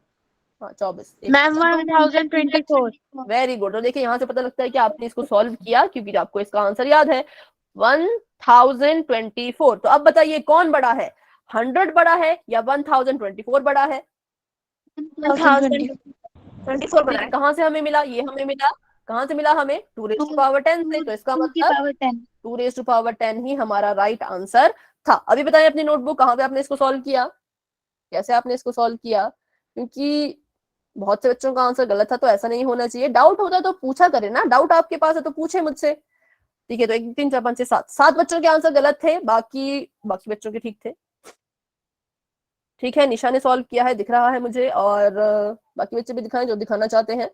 24, मैम 1024। Very good. और देखिए यहाँ से पता लगता है कि आपने इसको सॉल्व किया, क्योंकि आपको इसका आंसर याद है 1024। तो अब बताइए कौन बड़ा है, 100 बड़ा है या 1024 बड़ा है? 1020 24 बनाए। कहाँ से हमें मिला? ये हमें मिला, कहाँ से मिला हमें? 2 रेज टू पावर 10 से। तो इसका 2 की मतलब पावर 10 2 रेज टू पावर 10 ही हमारा राइट आंसर था। अभी बताएं अपनी नोटबुक कहाँ पे आपने इसको सॉल्व किया, कैसे आपने इसको सॉल्व किया, क्योंकि बहुत से बच्चों का आंसर गलत था, तो ऐसा नहीं होना चाहिए। डाउट होता है तो पूछा करें ना, डाउट आपके पास है तो पूछे मुझसे, ठीक है। तो 1 2 3 4 5 6 7 7 बच्चों के आंसर गलत थे, बाकी बच्चों के ठीक थे, ठीक है। निशा ने सॉल्व किया है, दिख रहा है मुझे, और बाकी बच्चे भी दिखाएं जो दिखाना चाहते हैं।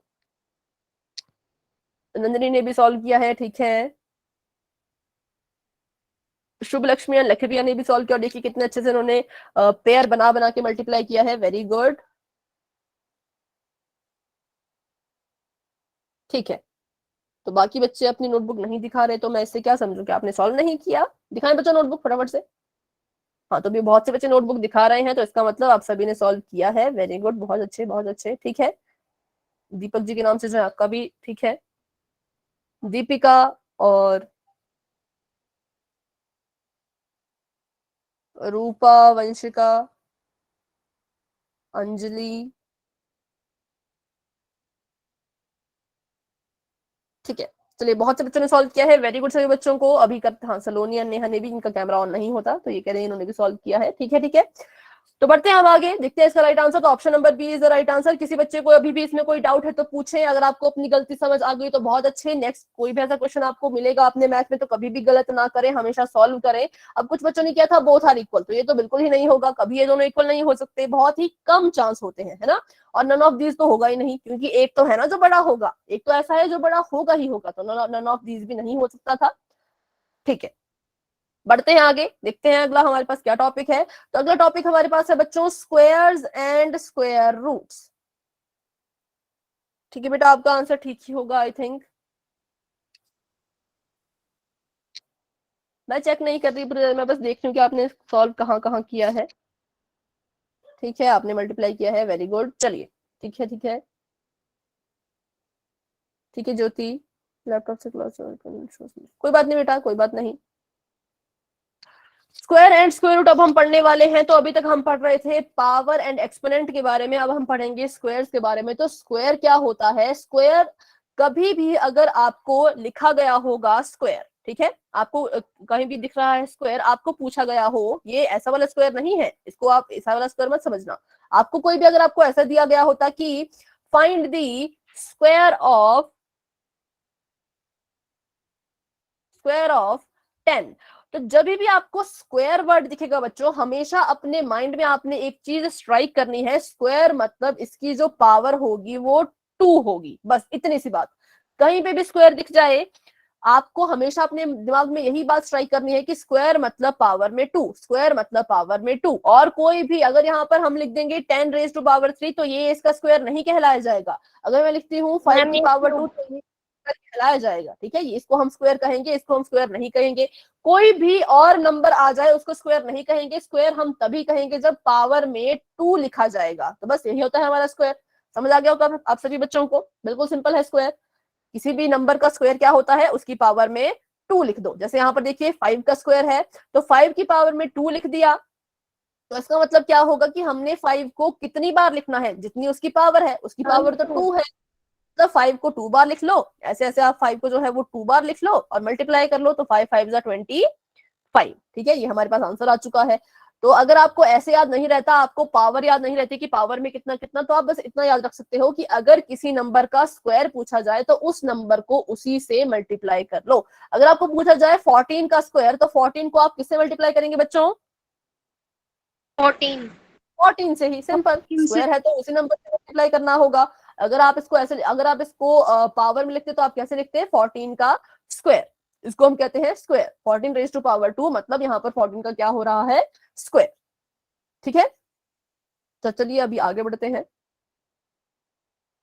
नंदिनी ने भी सॉल्व किया है, ठीक है। शुभ लक्ष्मी और लखविया ने भी सॉल्व किया, और देखिए कितने अच्छे से उन्होंने पेयर बना बना के मल्टीप्लाई किया है, वेरी गुड, ठीक है। तो बाकी बच्चे अपनी नोटबुक नहीं दिखा रहे, तो मैं इससे क्या समझूं कि आपने सॉल्व नहीं किया। दिखाएं बच्चों नोटबुक फटाफट से। हाँ, तो भी बहुत से बच्चे नोटबुक दिखा रहे हैं, तो इसका मतलब आप सभी ने सॉल्व किया है, वेरी गुड, बहुत अच्छे बहुत अच्छे, ठीक है। दीपक जी के नाम से जो है आपका भी ठीक है, दीपिका और रूपा, वंशिका, अंजलि, ठीक है। चलिए, बहुत से बच्चों ने सॉल्व किया है, वेरी गुड सभी बच्चों को। अभी कर, हाँ, सलोनी और नेहा ने भी, इनका कैमरा ऑन नहीं होता तो ये कह रहे हैं इन्होंने भी सॉल्व किया है, ठीक है ठीक है। तो बढ़ते हैं हम आगे, देखते हैं इसका राइट आंसर। तो option number B is the right answer. किसी बच्चे को अभी भी इसमें कोई डाउट है तो पूछें, अगर आपको अपनी गलती समझ आ गई तो बहुत अच्छे। नेक्स्ट कोई भी ऐसा क्वेश्चन आपको मिलेगा अपने मैथ में तो कभी भी गलत ना करें, हमेशा सॉल्व करें। अब कुछ बच्चों ने किया था बोथ आर इक्वल, तो ये तो बिल्कुल ही नहीं होगा, कभी ये दोनों इक्वल नहीं हो सकते, बहुत ही कम चांस होते हैं, है ना। और नन ऑफ दीज तो होगा ही नहीं, क्योंकि एक तो है ना जो बड़ा होगा, एक तो ऐसा है जो बड़ा होगा ही होगा, तो नन ऑफ दीज भी नहीं हो सकता था, ठीक है। बढ़ते हैं आगे, देखते हैं अगला हमारे पास क्या टॉपिक है। तो अगला टॉपिक हमारे पास है बच्चों स्क्वायर्स एंड स्क्वायर रूट्स, ठीक है बेटा, आपका आंसर ठीक ही होगा आई थिंक। मैं चेक नहीं कर रही, मैं बस देख रही हूँ कि आपने सॉल्व कहाँ कहाँ किया है, ठीक है। आपने मल्टीप्लाई किया है, वेरी गुड, चलिए, ठीक है ठीक है ठीक है। ज्योति, लैपटॉप से क्लास कोई बात नहीं बेटा, कोई बात नहीं। स्क्वायर एंड स्क्वायर रूट अब हम पढ़ने वाले हैं। तो अभी तक हम पढ़ रहे थे पावर एंड एक्सपोनेंट के बारे में, अब हम पढ़ेंगे स्क्वायर्स के बारे में। तो स्क्वायर क्या होता है? स्क्वायर कभी भी अगर आपको लिखा गया होगा स्क्वायर, ठीक है, आपको कहीं भी दिख रहा है स्क्वायर, आपको पूछा गया हो, ये ऐसा वाला स्क्वायर नहीं है, इसको आप ऐसा वाला स्क्वायर मत समझना। आपको कोई भी अगर आपको ऐसा दिया गया होता कि फाइंड द स्क्वायर ऑफ 10, तो जब भी आपको स्क्वायर वर्ड दिखेगा बच्चों, हमेशा अपने माइंड में आपने एक चीज स्ट्राइक करनी है, स्क्वायर मतलब इसकी जो पावर होगी वो 2 होगी, बस इतनी सी बात। कहीं पे भी स्क्वायर दिख जाए, आपको हमेशा अपने दिमाग में यही बात स्ट्राइक करनी है कि स्क्वायर मतलब पावर में 2, स्क्वायर मतलब पावर में 2। और कोई भी अगर यहाँ पर हम लिख देंगे 10 रेज टू पावर 3, तो ये इसका स्क्वायर नहीं कहलाया जाएगा। अगर मैं लिखती हूँ 5 की पावर 2, तो ये कहलाया जाएगा, ठीक है। इसको हम स्क्वायर कहेंगे, इसको हम स्क्वायर नहीं कहेंगे। कोई भी और नंबर आ जाए उसको स्क्वायर नहीं कहेंगे, स्क्वायर हम तभी कहेंगे जब पावर में 2 लिखा जाएगा। तो बस यही होता है हमारा स्क्वायर। समझ आ गया होगा आप सभी बच्चों को, बिल्कुल सिंपल है स्क्वायर। किसी भी नंबर का स्क्वायर क्या होता है, उसकी पावर में 2 लिख दो। जैसे यहाँ पर देखिए 5 का स्क्वायर है, तो 5 की पावर में 2 लिख दिया, तो इसका मतलब क्या होगा कि हमने 5 को कितनी बार लिखना है, जितनी उसकी पावर है, उसकी पावर तो 2 है, तो 5 को 2 बार लिख लो। ऐसे ऐसे आप 5 को जो है वो 2 बार लिख लो और मल्टीप्लाई कर लो, तो 5 5 25, ठीक है। ये हमारे पास आंसर आ चुका है। तो अगर आपको ऐसे याद नहीं रहता, आपको पावर याद नहीं रहती कि पावर में कितना कितना, तो आप बस इतना याद रख सकते हो कि अगर किसी नंबर का स्क्वायर पूछा जाए तो उस नंबर को उसी से मल्टीप्लाई कर लो। अगर आपको पूछा जाए 14 का स्क्वायर, तो 14 को आप किससे मल्टीप्लाई करेंगे बच्चों? 14 से ही, सिंपल। स्क्वायर है तो उसी नंबर से मल्टीप्लाई करना होगा। अगर आप इसको ऐसे, अगर आप इसको पावर में लिखते तो आप कैसे लिखते हैं? 14 का स्क्वायर, इसको हम कहते हैं स्क्वायर। 14 रेज टू पावर 2 मतलब यहाँ पर 14 का क्या हो रहा है? स्क्वायर, ठीक है। तो चलिए अभी आगे बढ़ते हैं।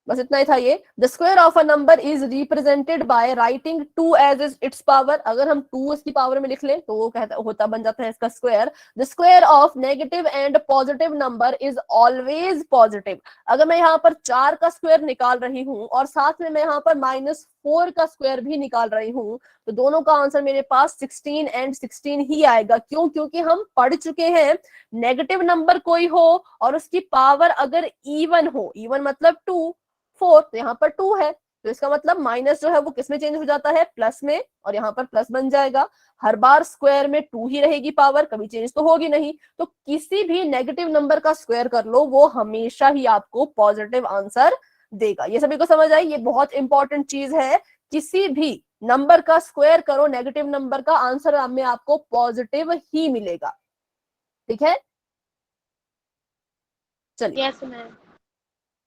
बस इतना ही था ये। The square of a number is represented by writing 2 as its power. अगर हम 2 इसकी पावर में लिख लें तो वो कहता होता बन जाता है इसका square. The square of negative and positive number is always positive. अगर मैं यहाँ पर 4 का स्क्वायर निकाल रही हूँ और साथ में मैं यहाँ पर -4 का स्क्वायर भी निकाल रही हूँ, तो दोनों का आंसर मेरे पास 16 एंड 16 ही आएगा। क्यों? क्योंकि हम पढ़ चुके हैं नेगेटिव नंबर कोई हो और उसकी पावर अगर इवन हो, इवन मतलब 2, 4, तो यहाँ पर 2 है, तो इसका मतलब माइनस जो है वो किस में चेंज हो जाता है? प्लस में, और यहाँ पर प्लस बन जाएगा। हर बार स्क्वायर में 2 ही रहेगी पावर, कभी चेंज तो होगी नहीं। तो किसी भी नेगेटिव नंबर का स्क्वायर कर लो, वो हमेशा ही आपको पॉजिटिव आंसर देगा। ये सभी को समझ आई? ये बहुत इंपॉर्टेंट चीज है। किसी भी नंबर का स्क्वायर करो नेगेटिव नंबर का, आंसर में आपको पॉजिटिव ही मिलेगा। ठीक है, चलिए। Yes ma'am.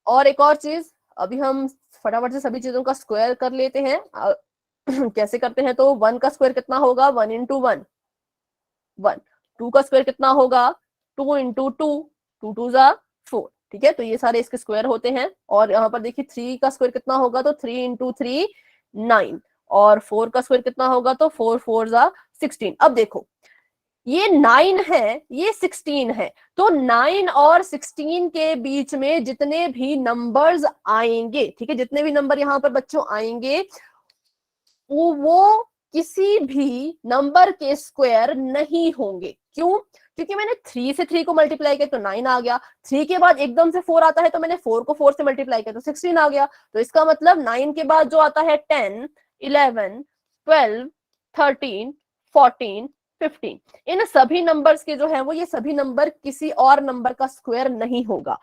और एक और चीज, अभी हम फटाफट से सभी चीजों का स्क्वायर कर लेते हैं। कैसे करते हैं? तो 1 का स्क्वायर कितना होगा? 1 × 1 1। 2 का स्क्वायर कितना होगा? 2 × 2 2 2 = 4। ठीक है, तो ये सारे इसके स्क्वायर होते हैं। और यहाँ पर देखिए 3 का स्क्वायर कितना होगा? तो 3 × 3 9। और 4 का स्क्वायर कितना होगा? तो 4 4 = 16। अब देखो ये 9 है, ये 16 है, तो 9 और 16 के बीच में जितने भी नंबर्स आएंगे, ठीक है, जितने भी नंबर यहाँ पर बच्चों आएंगे, वो किसी भी नंबर के स्क्वायर नहीं होंगे। क्यों? क्योंकि मैंने 3 से 3 को मल्टीप्लाई किया तो 9 आ गया, 3 के बाद एकदम से 4 आता है तो मैंने 4 को 4 से मल्टीप्लाई किया तो 16 आ गया। तो इसका मतलब 9 के बाद जो आता है 10, 11, 12, 13, 14, 15, इन सभी नंबर्स के जो है वो ये सभी नंबर किसी और नंबर का स्क्वायर नहीं होगा।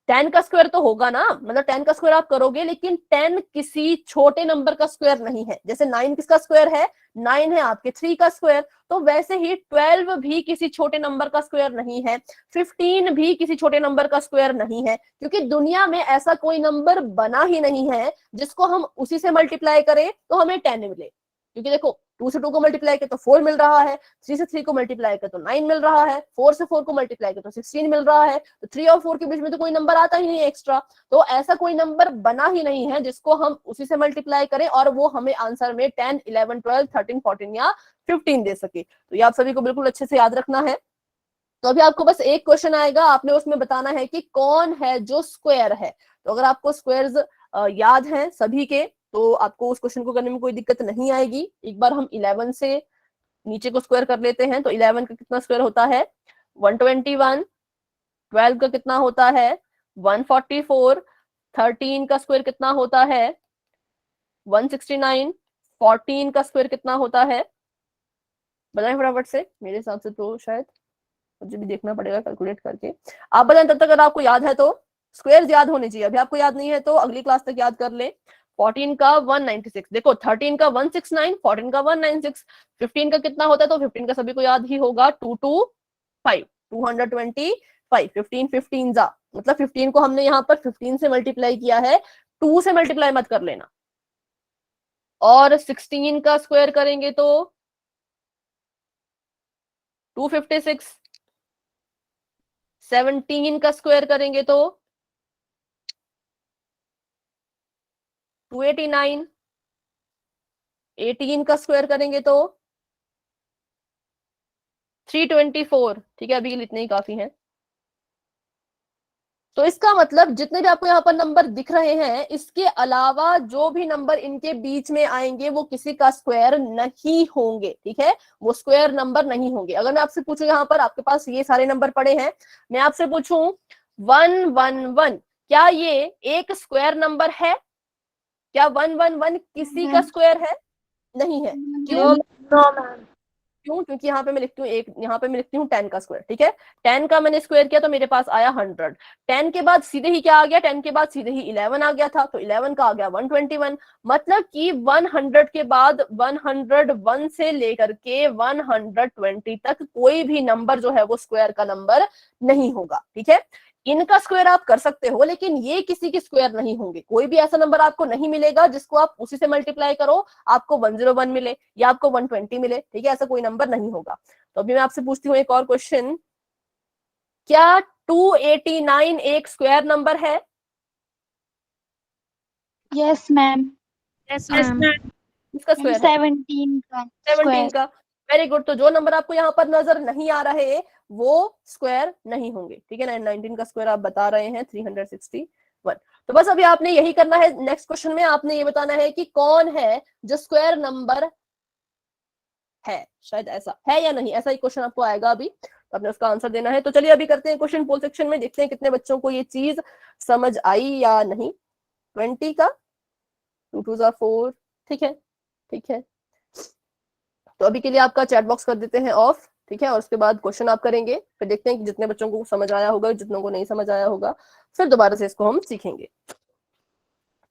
10 का स्क्वायर तो होगा ना, मतलब 10 का स्क्वायर आप करोगे, लेकिन 10 किसी छोटे नंबर का स्क्वायर नहीं है। जैसे 9 किसका स्क्वायर है? 9 है आपके 3 का स्क्वायर। तो वैसे ही 12 भी किसी छोटे नंबर का स्क्वायर नहीं है, 15 भी किसी छोटे नंबर का स्क्वायर नहीं है, क्योंकि दुनिया में ऐसा कोई नंबर बना ही नहीं है जिसको हम उसी से मल्टीप्लाई करें तो हमें 10 मिले। क्योंकि देखो 2 से 2 को मल्टीप्लाई किया तो 4 मिल रहा है, 3 से 3 को मल्टीप्लाई किया तो 9 मिल रहा है, 4 से 4 को मल्टीप्लाई किया तो 16 मिल रहा है। तो 3 और 4 के बीच में तो कोई नंबर आता ही नहीं है एक्स्ट्रा। तो ऐसा कोई नंबर बना ही नहीं है जिसको हम उसी से मल्टीप्लाई करें और वो हमें आंसर में 10, 11, 12, 13, 14 या 15 दे सके। तो ये आप सभी को बिल्कुल अच्छे से याद रखना है। तो अभी आपको बस एक क्वेश्चन आएगा, आपने उसमें बताना है कि कौन है जो स्क्वायर है। तो अगर आपको स्क्वायर्स याद हैं सभी के, तो आपको उस क्वेश्चन को करने में कोई दिक्कत नहीं आएगी। एक बार हम 11 से नीचे को स्क्वायर कर लेते हैं। तो 11 का कितना स्क्वायर होता है? 121। 12 का कितना होता है? 144। 13 का स्क्वायर कितना होता है? 169। 14 का स्क्वायर कितना होता है? बताएं फटाफट से। मेरे हिसाब से तो शायद मुझे भी देखना पड़ेगा कैलकुलेट करके। आप बताएं तब तक, अगर आपको याद है तो। स्क्वायर्स याद होने चाहिए। अभी आपको याद नहीं है तो अगली क्लास तक याद कर ले। 14 का 196, देखो 13 का 169, 14 का 196, 15 का कितना होता है? तो 15 का सभी को याद ही होगा, 225, 225। 15 15 जा, मतलब 15 को हमने यहाँ पर 15 से मल्टीप्लाई किया है, 2 से मल्टीप्लाई मत कर लेना। और 16 का स्क्वायर करेंगे तो 256। 17 का स्क्वायर करेंगे तो 289। 18 का स्क्वायर करेंगे तो 324। ठीक है, अभी के लिए इतने ही काफी हैं। तो इसका मतलब जितने भी आपको यहाँ पर नंबर दिख रहे हैं, इसके अलावा जो भी नंबर इनके बीच में आएंगे वो किसी का स्क्वायर नहीं होंगे। ठीक है, वो स्क्वायर नंबर नहीं होंगे। अगर मैं आपसे पूछूं, यहाँ पर आपके पास ये सारे नंबर पड़े हैं, मैं आपसे पूछूं 111, क्या ये एक स्क्वायर नंबर है? क्या 111 किसी का स्क्वायर है? नहीं है। क्यों? No ma'am. क्यों? क्योंकि यहाँ पे मैं लिखती हूँ यहाँ पे मैं लिखती हूँ 10 का स्क्वायर। ठीक है, 10 का मैंने स्क्वायर किया तो मेरे पास आया 100। 10 के बाद सीधे ही क्या आ गया? 10 के बाद सीधे ही 11 आ गया था, तो 11 का आ गया 121। मतलब कि 100 के बाद 101 से लेकर के 120 तक कोई भी नंबर जो है वो स्क्वायर का नंबर नहीं होगा। ठीक है, इनका स्क्वायर आप कर सकते हो, लेकिन ये किसी के स्क्वायर नहीं होंगे। कोई भी ऐसा नंबर आपको नहीं मिलेगा जिसको आप उसी से मल्टीप्लाई करो आपको 101 मिले या आपको 120 मिले। ठीक है, ऐसा कोई नंबर नहीं होगा। तो अभी मैं आपसे पूछती हूँ एक और क्वेश्चन, क्या 289 एक स्क्वायर नंबर है? Yes ma'am. Yes, ma'am. इसका स्क्वायर है 17 का 17 स्क्वायर। का। Very good. तो जो नंबर आपको यहाँ पर नजर नहीं आ रहे वो स्क्वायर नहीं होंगे, ठीक है ना। 19 का स्क्वायर आप बता रहे हैं 361। तो बस अभी आपने यही करना है। नेक्स्ट क्वेश्चन में आपने ये बताना है कि कौन है जो स्क्वायर नंबर है, शायद ऐसा है या नहीं, ऐसा ही क्वेश्चन आपको आएगा अभी, तो आपने उसका आंसर देना है। तो चलिए अभी करते हैं क्वेश्चन पोल सेक्शन में, देखते हैं कितने बच्चों को ये चीज समझ आई या नहीं। 20 का 2 2 4, ठीक है ठीक है। तो अभी के लिए आपका चैट बॉक्स कर देते हैं ऑफ, ठीक है, और उसके बाद क्वेश्चन आप करेंगे, फिर देखते हैं कि जितने बच्चों को समझ आया होगा, जितनों को नहीं समझ आया होगा, फिर दोबारा से इसको हम सीखेंगे।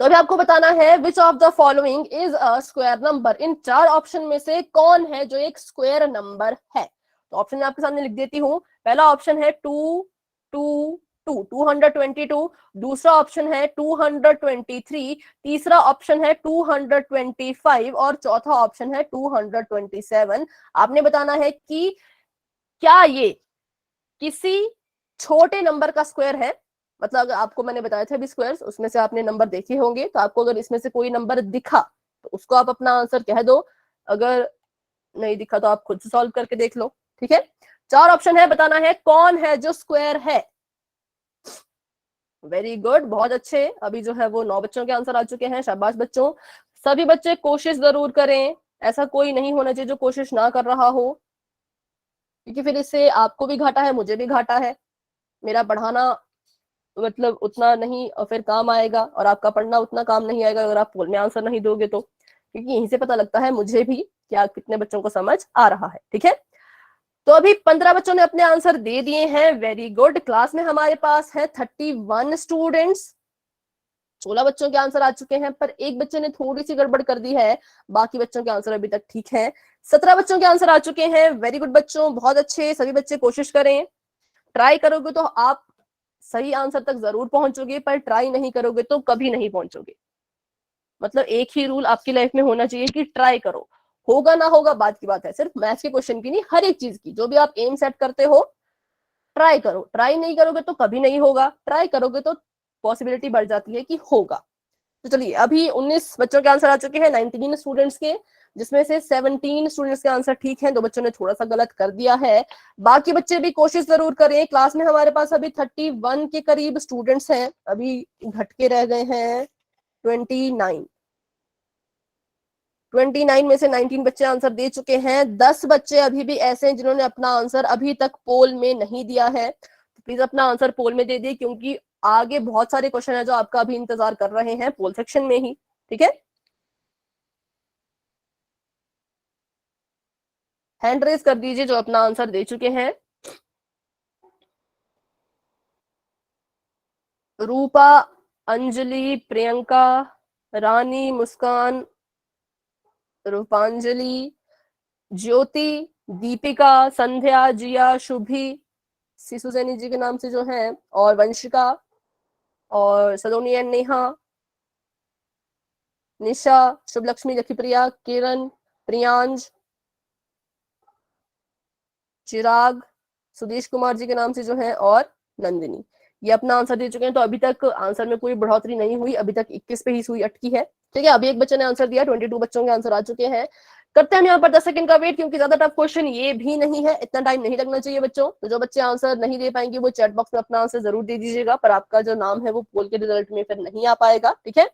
तो अभी आपको बताना है which of the following is a square number. In 4 option में से कौन है जो एक स्क्वायर नंबर है। तो ऑप्शन मैं आपके सामने लिख देती हूँ। पहला ऑप्शन है 222, दूसरा ऑप्शन है 223, तीसरा ऑप्शन है 225 और चौथा ऑप्शन है 227। आपने बताना है कि क्या ये किसी छोटे नंबर का स्क्वायर है। मतलब अगर आपको मैंने बताया था अभी स्क्वायर्स, उसमें से आपने नंबर देखे होंगे, तो आपको अगर इसमें से कोई नंबर दिखा तो उसको आप अपना आंसर कह दो, अगर नहीं दिखा तो आप खुद से सॉल्व करके देख लो, ठीक है। 4 ऑप्शन है, बताना है कौन है जो स्क्वायर है। वेरी गुड, बहुत अच्छे। अभी जो है वो 9 बच्चों के आंसर आ चुके हैं, शाबाश बच्चों। सभी बच्चे कोशिश जरूर करें, ऐसा कोई नहीं होना चाहिए जो कोशिश ना कर रहा हो, क्योंकि फिर इससे आपको भी घाटा है, मुझे भी घाटा है। मेरा पढ़ाना मतलब उतना नहीं फिर काम आएगा, और आपका पढ़ना उतना काम नहीं आएगा अगर आप पोल में आंसर नहीं दोगे तो, क्योंकि यहीं से पता लगता है मुझे भी क्या कितने बच्चों को समझ आ रहा है, ठीक है। तो अभी 15 बच्चों ने अपने आंसर दे दिए हैं, वेरी गुड। क्लास में हमारे पास है 31 स्टूडेंट्स। 16 बच्चों के आंसर आ चुके हैं, पर एक बच्चे ने थोड़ी सी गड़बड़ कर दी है, बाकी बच्चों के आंसर अभी तक ठीक है। 17 बच्चों के आंसर आ चुके हैं, वेरी गुड बच्चों, बहुत अच्छे। सभी बच्चे कोशिश करें, ट्राई करोगे तो आप सही आंसर तक जरूर पहुंचोगे, पर ट्राई नहीं करोगे तो कभी नहीं पहुंचोगे। मतलब एक ही रूल आपकी लाइफ में होना चाहिए कि ट्राई करो, होगा ना होगा बात की बात है। सिर्फ मैथ्स के क्वेश्चन की नहीं, हर एक चीज की, जो भी आप एम सेट करते हो ट्राई करो। ट्राई नहीं करोगे तो कभी नहीं होगा, ट्राई करोगे तो पॉसिबिलिटी बढ़ जाती है कि होगा। तो चलिए अभी 19 बच्चों के आंसर आ चुके हैं 19 स्टूडेंट्स के, जिसमें से 17 स्टूडेंट्स के आंसर ठीक हैं, 2 बच्चों ने थोड़ा सा गलत कर दिया है। बाकी बच्चे भी कोशिश जरूर करें। क्लास में हमारे पास अभी 31 के करीब स्टूडेंट्स हैं, अभी घट के रह गए हैं 29। 29 में से 19 बच्चे आंसर दे चुके हैं। 10 बच्चे अभी भी ऐसे हैं जिन्होंने अपना आंसर अभी तक पोल में नहीं दिया है, तो प्लीज अपना आंसर पोल में दे दिए, क्योंकि आगे बहुत सारे क्वेश्चन है जो आपका अभी इंतजार कर रहे हैं पोल सेक्शन में ही, ठीक है। हैंड रेज कर दीजिए जो अपना आंसर दे चुके हैं। रूपा, अंजलि, प्रियंका, रानी, मुस्कान, रूपांजलि, ज्योति, दीपिका, संध्या, जिया, शुभी, सिसु सैनी जी के नाम से जो है, और वंशिका, और सलोनी एंड नेहा, निशा, शुभ लक्ष्मी, लखीप्रिया, किरण, प्रियांश, चिराग, सुदेश कुमार जी के नाम से जो है, और नंदिनी, ये अपना आंसर दे चुके हैं। तो अभी तक आंसर में कोई बढ़ोतरी नहीं हुई, अभी तक 21 पे ही सुई अटकी है, ठीक है। अभी एक बच्चे ने आंसर दिया, 22 बच्चों के आंसर आ चुके हैं। करते हैं हम यहाँ पर 10 सेकंड का वेट, क्योंकि ज्यादा टफ क्वेश्चन ये भी नहीं है, इतना टाइम नहीं लगना चाहिए बच्चों। तो जो बच्चे आंसर नहीं दे पाएंगे वो चैट बॉक्स में अपना आंसर जरूर दे दीजिएगा, पर आपका जो नाम है वो पोल के रिजल्ट में फिर नहीं आ पाएगा, ठीक है।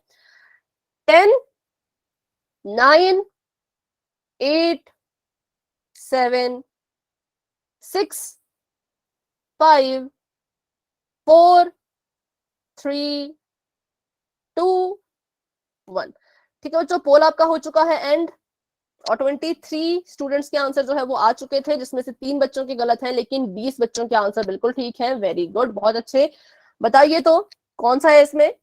10, 9, 8, 7, 6, 5, 4, 3, 2, 1, ठीक है बच्चों। पोल आपका हो चुका है एंड, और 23 स्टूडेंट्स के आंसर जो है वो आ चुके थे, जिसमें से 3 बच्चों के गलत हैं, लेकिन 20 बच्चों के आंसर बिल्कुल ठीक है, वेरी गुड, बहुत अच्छे। बताइए तो कौन सा है इसमें।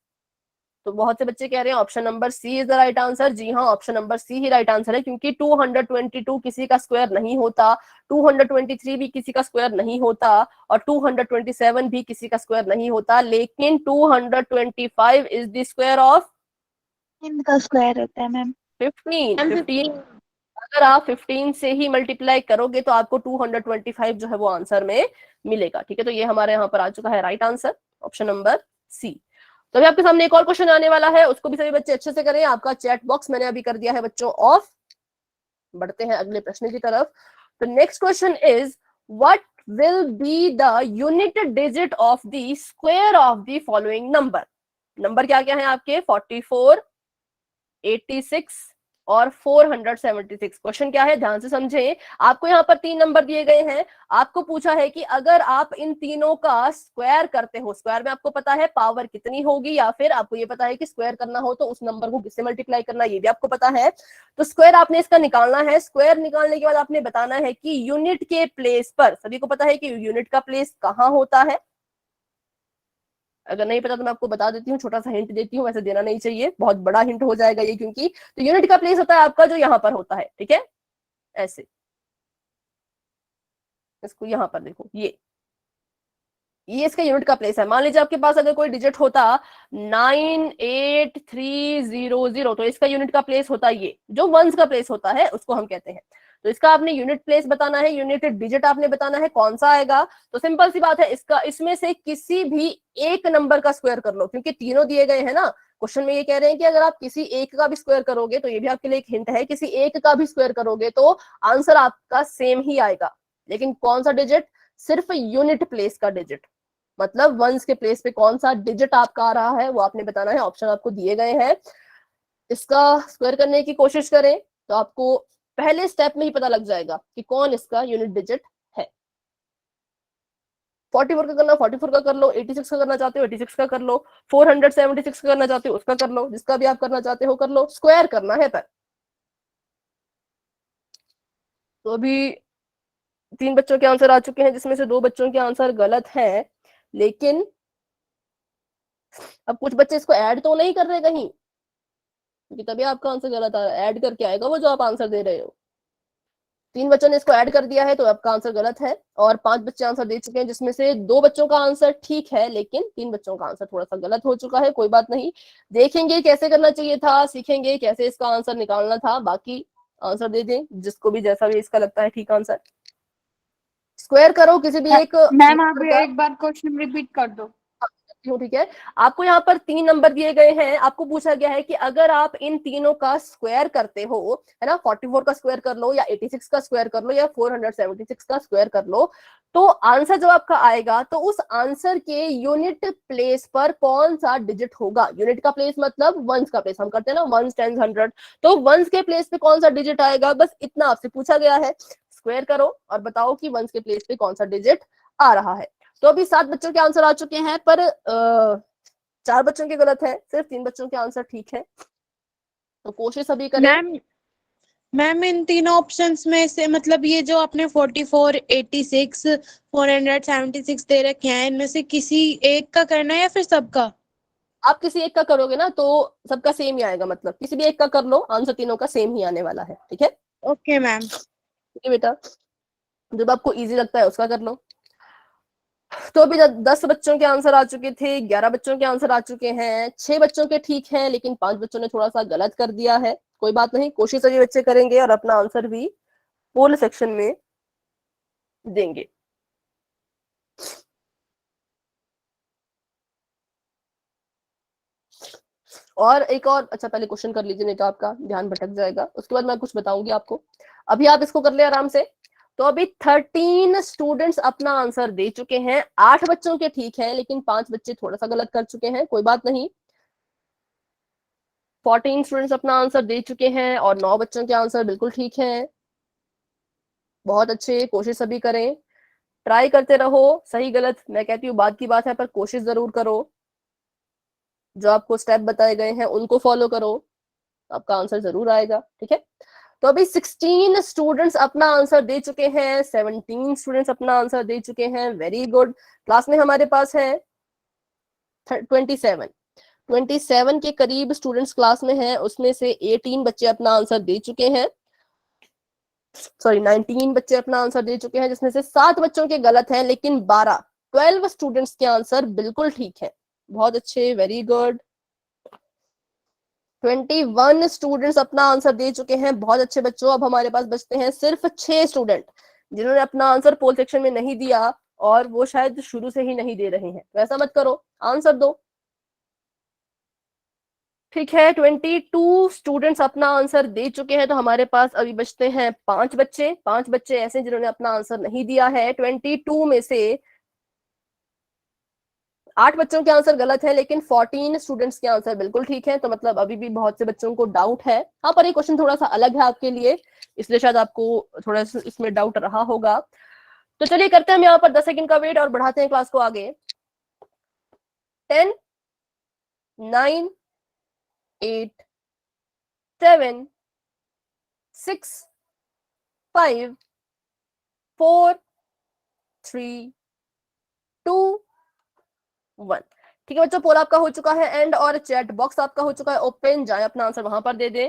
तो बहुत से बच्चे कह रहे हैं option number C is the right answer. जी हाँ, ऑप्शन नंबर सी ही राइट आंसर है, क्योंकि 222 किसी का स्क्वायर नहीं होता, 223 भी किसी का स्क्वायर नहीं होता, और 227 भी किसी का स्क्वायर नहीं होता, लेकिन 225 इज द स्क्वायर ऑफ इनका स्क्वायर होता है मैम 15। अगर आप 15 से ही मल्टीप्लाई करोगे तो आपको 225 जो है वो आंसर में मिलेगा, ठीक है। तो ये हमारे यहाँ पर आ चुका है right answer, option number C. तो अभी आपके सामने एक और क्वेश्चन आने वाला है, उसको भी सभी बच्चे अच्छे से करें। आपका चैट बॉक्स मैंने अभी कर दिया है बच्चों ऑफ। बढ़ते हैं अगले प्रश्न की तरफ। तो next question is what will be the unit digit of the square of the following number। Number क्या क्या है आपके 44, 86 और 476। क्वेश्चन क्या है ध्यान से समझें। आपको यहाँ पर 3 नंबर दिए गए हैं। आपको पूछा है कि अगर आप इन तीनों का स्क्वायर करते हो, स्क्वायर में आपको पता है पावर कितनी होगी, या फिर आपको ये पता है कि स्क्वायर करना हो तो उस नंबर को किससे मल्टीप्लाई करना, ये भी आपको पता है। तो स्क्वायर आपने इसका निकालना है। स्क्वायर निकालने के बाद आपने बताना है कि यूनिट के प्लेस पर, सभी को पता है कि यूनिट का प्लेस कहाँ होता है। अगर नहीं पता तो मैं आपको बता देती हूँ, छोटा सा हिंट देती हूँ, वैसे देना नहीं चाहिए, बहुत बड़ा हिंट हो जाएगा ये, क्योंकि तो यूनिट का प्लेस होता है आपका जो यहाँ पर होता है, ठीक है, ऐसे इसको यहाँ पर देखो, ये इसका यूनिट का प्लेस है। मान लीजिए आपके पास अगर कोई डिजिट होता 98300, तो इसका यूनिट का प्लेस होता ये, जो वंस का प्लेस होता है उसको हम कहते हैं। तो इसका आपने यूनिट प्लेस बताना है, यूनिट डिजिट आपने बताना है कौन सा आएगा। तो सिंपल सी बात है, इसका इसमें से किसी भी एक नंबर का स्क्वायर कर लो, क्योंकि तीनों दिए गए हैं ना। क्वेश्चन में ये कह रहे हैं कि अगर आप किसी एक का भी स्क्वायर करोगे, तो ये भी आपके लिए एक हिंट है, किसी एक का भी स्क्वायर करोगे तो आंसर आपका सेम ही आएगा। लेकिन कौन सा डिजिट, सिर्फ यूनिट प्लेस का डिजिट, मतलब वंस के प्लेस पे कौन सा डिजिट आपका आ रहा है वो आपने बताना है। ऑप्शन आपको दिए गए हैं। इसका स्क्वायर करने की कोशिश करें तो आपको पहले स्टेप में ही पता लग जाएगा कि कौन इसका यूनिट डिजिट है। 44 का करना 44 का कर लो, 86 का करना चाहते हो 86 का कर लो, 476 का करना चाहते हो उसका कर लो, जिसका भी आप करना चाहते हो कर लो, स्क्वायर करना है पर। तो अभी 3 बच्चों के आंसर आ चुके हैं, जिसमें से 2 बच्चों के आंसर गलत हैं। लेकिन अब कुछ बच्चे इसको ऐड तो नहीं कर रहे कहीं, क्योंकि तभी आपका आंसर गलत आ रहा है। ऐड करके आएगा वो जो आप आंसर दे रहे हो। 3 बच्चों ने इसको ऐड कर दिया है तो आपका आंसर गलत है, और 5 बच्चे आंसर दे चुके हैं, जिसमें से 2 बच्चों का आंसर ठीक है, लेकिन 3 बच्चों का आंसर थोड़ा सा गलत हो चुका है। कोई बात नहीं, देखेंगे कैसे करना चाहिए था, सीखेंगे कैसे इसका आंसर निकालना था। बाकी आंसर दे दें जिसको भी जैसा भी इसका लगता है ठीक आंसर। स्क्वायर करो किसी भी एक मैम आप नंबर का। एक बार क्वेश्चन रिपीट कर दो। ठीक है, आपको यहाँ पर 3 नंबर दिए गए हैं। आपको पूछा गया है कि अगर आप इन तीनों का स्क्वायर करते हो, है ना, 44 का स्क्वायर कर लो, या 86 का स्क्वायर कर लो, या 476 का स्क्वायर कर लो, तो आंसर जब आपका आएगा तो उस आंसर के यूनिट प्लेस पर कौन सा डिजिट होगा। यूनिट का प्लेस मतलब वंस का प्लेस, हम करते हैं ना वंस, टेंस, 100, तो वंस के प्लेस पे कौन सा डिजिट आएगा, बस इतना आपसे पूछा गया है। स्क्वायर करो और बताओ कि वंस के प्लेस पे कौन सा डिजिट आ रहा है। तो अभी 7 बच्चों के आंसर आ चुके हैं, पर 4 बच्चों के गलत है, सिर्फ 3 बच्चों के आंसर ठीक है। तो कोशिश अभी करें। मैम इन तीनों ऑप्शंस में से मतलब ये जो आपने 44, 86, 476 दे रखे हैं, इनमें से किसी एक का करना है या फिर सबका? आप किसी एक का करोगे ना तो सबका सेम ही आएगा, मतलब किसी भी एक का कर लो, आंसर तीनों का सेम ही आने वाला है, ठीक है। Okay ma'am. ठीक है बेटा, जब आपको इजी लगता है उसका कर लो। तो अभी 10 बच्चों के आंसर आ चुके थे, 11 बच्चों के आंसर आ चुके हैं, 6 बच्चों के ठीक हैं, लेकिन 5 बच्चों ने थोड़ा सा गलत कर दिया है। कोई बात नहीं, कोशिश सभी बच्चे करेंगे और अपना आंसर भी पोल सेक्शन में देंगे। और एक और, अच्छा पहले क्वेश्चन कर लीजिए, नहीं तो आपका ध्यान भटक जाएगा, उसके बाद मैं कुछ बताऊंगी आपको। अभी आप इसको कर ले आराम से। तो अभी 13 स्टूडेंट्स अपना आंसर दे चुके हैं, 8 बच्चों के ठीक है, लेकिन 5 बच्चे थोड़ा सा गलत कर चुके हैं। कोई बात नहीं, 14 स्टूडेंट्स अपना आंसर दे चुके हैं और 9 बच्चों के आंसर बिल्कुल ठीक है। बहुत अच्छे, कोशिश सभी करें, ट्राई करते रहो। सही गलत मैं कहती हूँ बात की बात है, पर कोशिश जरूर करो। जो आपको स्टेप बताए गए हैं उनको फॉलो करो, आपका आंसर जरूर आएगा, ठीक है। तो अभी 16 स्टूडेंट्स अपना आंसर दे चुके हैं, 17 स्टूडेंट्स अपना आंसर दे चुके हैं, वेरी गुड। क्लास में हमारे पास है 27 के करीब स्टूडेंट्स क्लास में हैं, उसमें से 18 बच्चे अपना आंसर दे चुके हैं, सॉरी 19 बच्चे अपना आंसर दे चुके हैं, जिसमें से 7 बच्चों के गलत हैं, लेकिन 12 स्टूडेंट्स के आंसर बिल्कुल ठीक है। बहुत अच्छे, वेरी गुड। 21 स्टूडेंट्स अपना आंसर दे चुके हैं, बहुत अच्छे बच्चों। अब हमारे पास बचते हैं सिर्फ 6 स्टूडेंट जिन्होंने अपना आंसर पोल सेक्शन में नहीं दिया, और वो शायद शुरू से ही नहीं दे रहे हैं। वैसा मत करो, आंसर दो। ठीक है, 22 स्टूडेंट्स अपना आंसर दे चुके हैं, तो हमारे पास अभी बचते हैं 5 बच्चे। 5 बच्चे ऐसे हैं जिन्होंने अपना आंसर नहीं दिया है। 22 में से 8 बच्चों के आंसर गलत है, लेकिन 14 स्टूडेंट्स के आंसर बिल्कुल ठीक है। तो मतलब अभी भी बहुत से बच्चों को डाउट है। हाँ, पर ये क्वेश्चन थोड़ा सा अलग है आपके लिए, इसलिए शायद आपको थोड़ा सा इसमें डाउट रहा होगा। तो चलिए करते हैं हम यहाँ पर 10 सेकंड का वेट और बढ़ाते हैं क्लास को आगे। 10, 9, 8, 7, 6, 5, 4, 3, 2, 1। ठीक है बच्चों, पोल आपका हो चुका है एंड, और चैट बॉक्स आपका हो चुका है ओपन। जाए अपना आंसर वहां पर दे दे,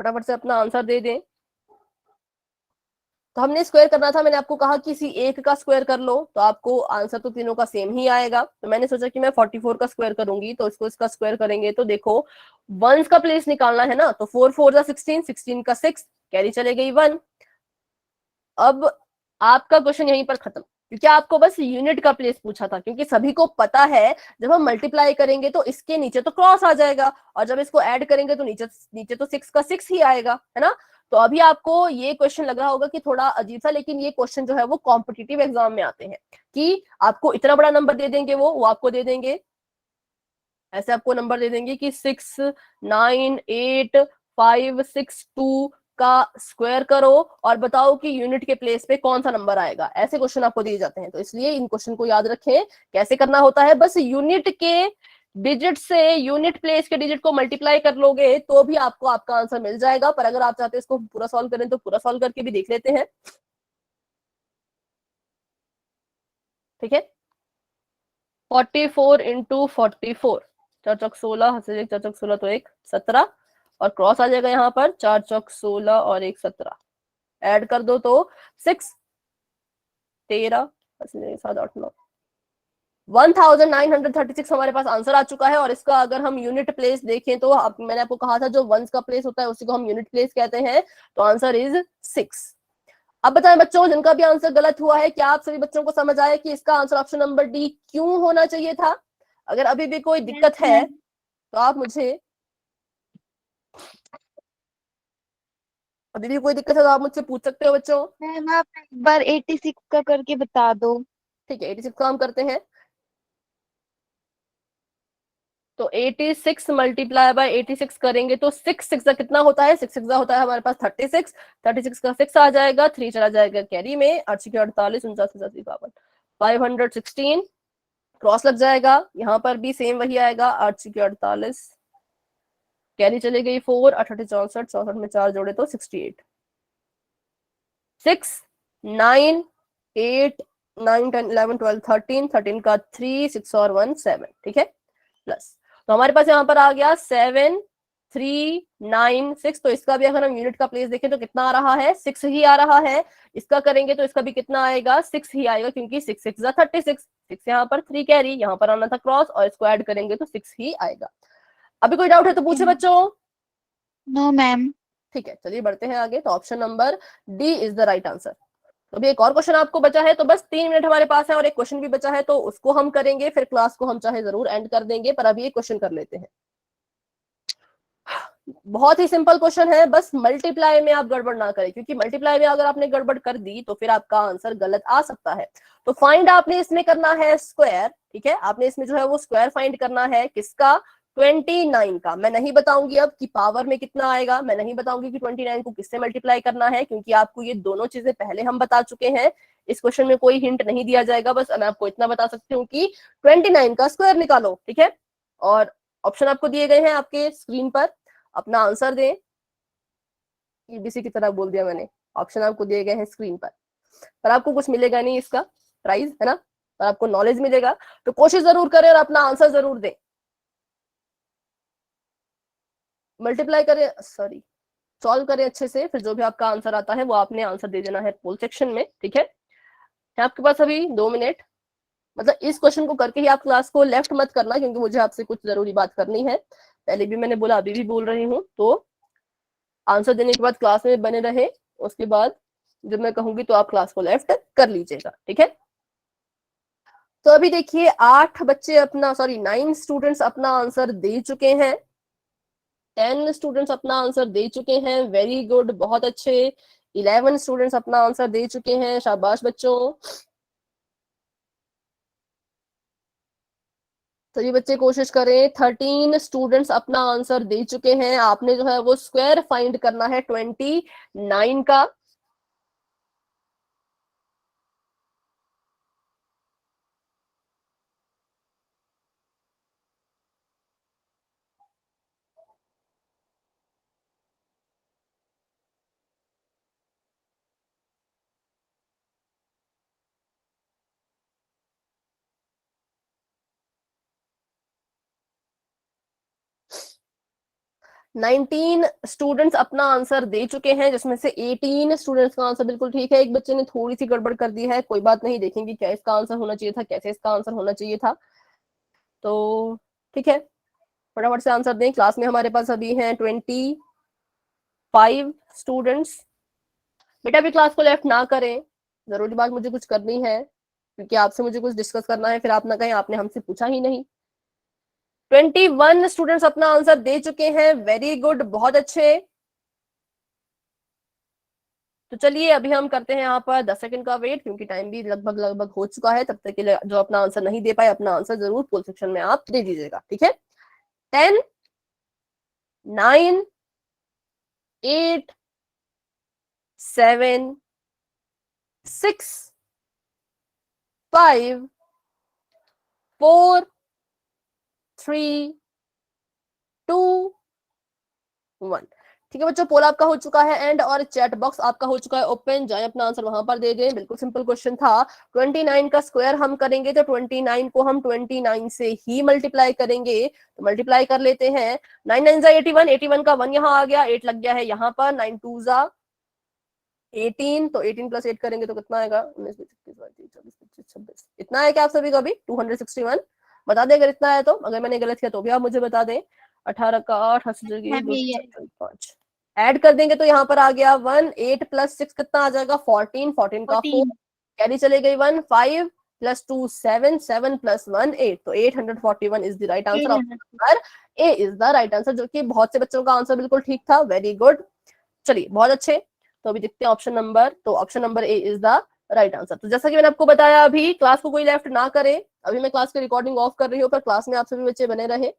फटाफट से अपना आंसर दे दें। तो हमने स्क्वायर करना था, मैंने आपको कहा किसी एक का स्क्वायर कर लो, तो आपको आंसर तो तीनों का सेम ही आएगा। तो मैंने सोचा कि मैं 44 का स्क्वायर करूंगी, तो इसको इसका स्क्वायर करेंगे तो देखो वंस का प्लेस निकालना है ना, तो 4 4 16, 16 का 6, कैरी चले गई 1। अब आपका क्वेश्चन यहीं पर खत्म, क्योंकि आपको बस यूनिट का प्लेस पूछा था, क्योंकि सभी को पता है जब हम मल्टीप्लाई करेंगे तो इसके नीचे तो क्रॉस आ जाएगा, और जब इसको ऐड करेंगे तो नीचे नीचे तो 6 का 6 ही आएगा, है ना। तो अभी आपको ये क्वेश्चन लग रहा होगा कि थोड़ा अजीब सा, लेकिन ये क्वेश्चन जो है वो कॉम्पिटिटिव एग्जाम में आते हैं, कि आपको इतना बड़ा नंबर दे देंगे, वो आपको दे देंगे ऐसे, आपको नंबर दे देंगे कि 6, 9, 8, 5, 6, 2 का स्क्वायर करो और बताओ कि यूनिट के प्लेस पे कौन सा नंबर आएगा। ऐसे क्वेश्चन आपको दिए जाते हैं, तो इसलिए इन क्वेश्चन को याद रखें। कैसे करना होता है, बस यूनिट के डिजिट से यूनिट प्लेस के डिजिट को मल्टीप्लाई कर लोगे तो भी आपको आपका आंसर मिल जाएगा। पर अगर आप चाहते हैं इसको पूरा सॉल्व करें तो पूरा सॉल्व करके भी देख लेते हैं। ठीक है, 44 इंटू 44, 4 चौक 16, 4 चौक 16 तो 1 17, और क्रॉस आ जाएगा यहाँ पर, 4 चौक 16 और 1 17, ऐड कर दो तो 6 13 7 8 9, 1936 हमारे पास आंसर आ चुका है। और इसका अगर हम यूनिट प्लेस देखें तो मैंने आपको कहा था जो वंस का प्लेस होता है उसी को हम यूनिट प्लेस कहते हैं, तो आंसर इज 6। अब बताएं बच्चों, जिनका भी आंसर गलत हुआ है, क्या आप सभी बच्चों को समझ आया कि इसका आंसर ऑप्शन नंबर डी क्यों होना चाहिए था? अगर अभी भी कोई दिक्कत है तो आप मुझे, अभी भी कोई दिक्कत है तो आप मुझसे पूछ सकते हो बच्चों। मैम आप एक बार 86 का करके बता दो। ठीक है, 86 का हम करते हैं। तो 86 मल्टीप्लाई बाय 86 करेंगे तो 6 6 का कितना होता है, 6 6 का होता है हमारे पास 36, 36 का 6 आ जाएगा, 3 चला जाएगा कैरी में, 8 के 48, 49 52, 516 क्रॉस लग जाएगा। यहाँ पर भी सेम वही आएगा, 8 के 48, कैरी चले गई 4, 88 64, 64 में 4 जोड़े तो 68, 6 9 8 9 10 11 12 13, 13 का 3, 6 और 1 7, ठीक है प्लस। तो हमारे पास यहाँ पर आ गया 7 3 9 6। तो इसका भी अगर हम यूनिट का प्लेस देखें तो कितना आ रहा है, 6 ही आ रहा है। इसका करेंगे तो इसका भी कितना आएगा, 6 ही आएगा, क्योंकि 6 6 36, 6 यहाँ पर 3 कैरी, यहाँ पर आना था क्रॉस, और इसको ऐड करेंगे तो 6 ही आएगा। अभी कोई डाउट है तो पूछे बच्चों। No ma'am. ठीक है, चलिए बढ़ते हैं आगे। तो option number D is the right answer. तो अभी एक और क्वेश्चन आपको बचा है, तो बस 3 मिनट हमारे पास है और एक क्वेश्चन भी बचा है, तो उसको हम करेंगे, फिर क्लास को हम चाहे जरूर एंड कर देंगे, पर अभी एक क्वेश्चन कर लेते हैं। बहुत ही सिंपल क्वेश्चन है, बस मल्टीप्लाई में आप गड़बड़ ना करें, क्योंकि मल्टीप्लाई में अगर आपने गड़बड़ कर दी तो फिर आपका आंसर गलत आ सकता है। तो फाइंड आपने इसमें करना है स्क्वायर, ठीक है, आपने इसमें जो है वो स्क्वायर फाइंड करना है, किसका, 29 का। मैं नहीं बताऊंगी अब कि पावर में कितना आएगा, मैं नहीं बताऊंगी कि 29 को किससे मल्टीप्लाई करना है, क्योंकि आपको ये दोनों चीजें पहले हम बता चुके हैं। इस क्वेश्चन में कोई हिंट नहीं दिया जाएगा, बस मैं आपको इतना बता सकती हूँ कि 29 का स्क्वायर निकालो, ठीक है। और ऑप्शन आपको दिए गए हैं आपके स्क्रीन पर, अपना आंसर दें। ईबीसी की तरह बोल दिया मैंने, ऑप्शन आपको दिए गए हैं स्क्रीन पर आपको कुछ मिलेगा नहीं इसका प्राइस, है ना, पर आपको नॉलेज मिलेगा। तो कोशिश जरूर करें और अपना आंसर जरूर दें। मल्टीप्लाई करें, सॉरी, सॉल्व करें अच्छे से, फिर जो भी आपका आंसर आता है वो आपने आंसर दे देना है पोल सेक्शन में, ठीक है। आपके पास अभी 2 मिनट, मतलब इस क्वेश्चन को करके ही आप क्लास को लेफ्ट मत करना, क्योंकि मुझे आपसे कुछ जरूरी बात करनी है। पहले भी मैंने बोला, अभी भी बोल रही हूँ, तो आंसर देने के बाद क्लास में बने रहे, उसके बाद जब मैं कहूंगी तो आप क्लास को लेफ्ट कर लीजिएगा, ठीक है। तो अभी देखिए 8 बच्चे अपना, सॉरी 9 स्टूडेंट्स अपना आंसर दे चुके हैं, 10 स्टूडेंट्स अपना आंसर दे चुके हैं, वेरी गुड, बहुत अच्छे। 11 स्टूडेंट्स अपना आंसर दे चुके हैं, शाबाश बच्चों। तो ये बच्चे कोशिश करें। 13 स्टूडेंट्स अपना आंसर दे चुके हैं। आपने जो है वो स्क्वायर फाइंड करना है 29 का। नाइनटीन स्टूडेंट्स अपना आंसर दे चुके हैं, जिसमें से 18 स्टूडेंट्स का आंसर बिल्कुल ठीक है। एक बच्चे ने थोड़ी सी गड़बड़ कर दी है, कोई बात नहीं, देखेंगे क्या इसका आंसर होना चाहिए था, कैसे इसका आंसर होना चाहिए था। तो ठीक है, फटाफट से आंसर दें। क्लास में हमारे पास अभी हैं 25 स्टूडेंट्स। बेटा अभी क्लास को लेफ्ट ना करें, जरूरी बात मुझे कुछ करनी है, क्योंकि आपसे मुझे कुछ डिस्कस करना है, फिर आप ना कहें आपने हमसे पूछा ही नहीं। 21 स्टूडेंट्स अपना आंसर दे चुके हैं, वेरी गुड, बहुत अच्छे। तो चलिए अभी हम करते हैं यहाँ पर 10 सेकंड का वेट, क्योंकि टाइम भी लगभग लगभग हो चुका है। तब तक के लिए जो अपना आंसर नहीं दे पाए, अपना आंसर जरूर पोल सेक्शन में आप दे दीजिएगा, ठीक है। 10, 9, 8, 7, 6, 5, 4, 3, 2, 1। ठीक है बच्चों, पोल आपका हो चुका है एंड, और चैट बॉक्स आपका हो चुका है ओपन। जाए अपना आंसर वहां पर दे दें। बिल्कुल सिंपल क्वेश्चन था। 29 का स्क्वायर हम करेंगे तो 29 को हम 29 से ही मल्टीप्लाई करेंगे, तो मल्टीप्लाई कर लेते हैं। 9 9 जा 81, 81 का 1 यहाँ आ गया, 8 लग गया है यहाँ पर। 9 2 जा 18, तो 18 प्लस 8 करेंगे तो कितना आएगा, 19 20 21 22 23 24 25 26। इतना है क्या आप सभी का भी? 261 बता दें अगर इतना है तो, अगर मैंने गलत किया तो भी आप मुझे बता दें। 18 का 8 मैम यही है। 5 ऐड कर देंगे तो यहाँ पर आ गया 1। 8 प्लस 6 कितना आ जाएगा, 14। 14 का 4 14। कैरी चले गई 1। 5 प्लस 2 7, 7 प्लस 1 8, तो 841 is the right answer. Option A is the right answer, जो कि बहुत से बच्चों का आंसर बिल्कुल ठीक था, वेरी गुड। चलिए बहुत अच्छे। तो अभी देखते हैं ऑप्शन नंबर, तो option number A is the right answer. तो जैसा कि मैंने आपको बताया, अभी क्लास को कोई लेफ्ट ना करे। अभी मैं क्लास की रिकॉर्डिंग ऑफ कर रही हूँ, पर क्लास में आप सभी बच्चे बने रहे।